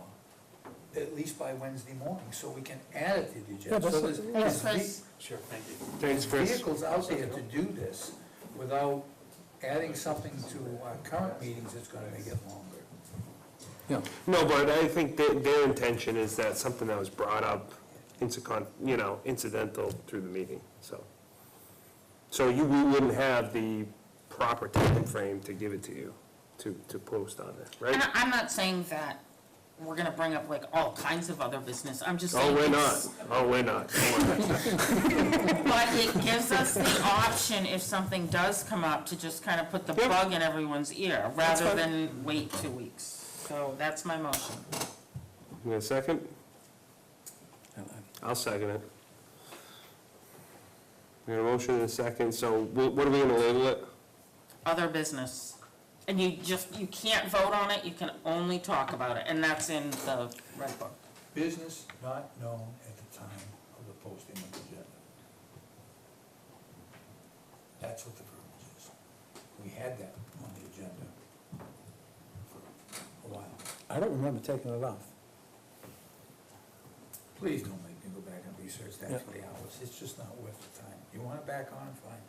at least by Wednesday morning, so we can add it to the agenda. Yeah, that's- So there's- yeah. there's Chris. Sure, thank you. Thanks, There's Chris. vehicles out there to do this without adding something to our current meetings that's gonna make it longer. Yeah. No, but I think their intention is that something that was brought up, incidental through the meeting, so. So we wouldn't have the proper time frame to give it to you, to post on it, And right? I'm not saying that we're gonna bring up like all kinds of other business, I'm just Oh, saying. we're not, it's- oh, we're not. Don't worry. But it gives us the option, if something does come up, to just kind of put the Yep. bug in everyone's ear, That's rather fine. than wait 2 weeks. So that's my motion. You got a second? I'll second it. We got a motion and a second, so what are we gonna label it? Other business. And you can't vote on it, you can only talk about it, and that's in the red book. Business not known at the time of the posting of the agenda. That's what the verbiage is. We had that on the agenda for a while. I don't remember taking it off. Please don't make me go back and research that Yeah. for the hours, it's just not worth the time. You want it back on, fine.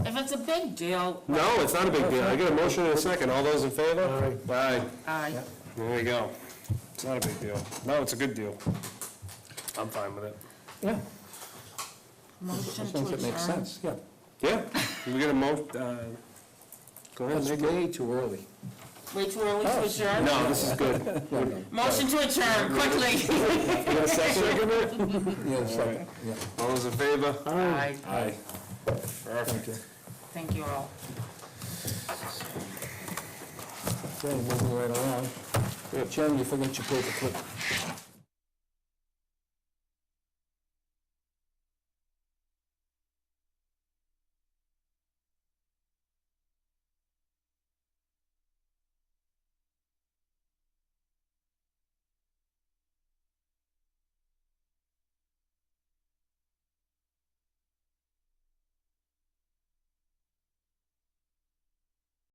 If it's a big deal, No, it's not a big deal. I get a motion in a second. All those in favor? Aye. I, There you go. It's not a big deal. No, it's a good deal. I'm fine with it. Yeah, motion as long as to it makes adjourn. sense, yeah. Yeah, we get a go ahead, That's make it. way too early. Way too early to adjourn? No, this is good. Motion to adjourn, quickly. You got a second? Yeah, second, yeah. All those in favor? Aye. Aye. Perfect. Thank you all. Okay, moving right along. Chairman, you forgot your paper clip.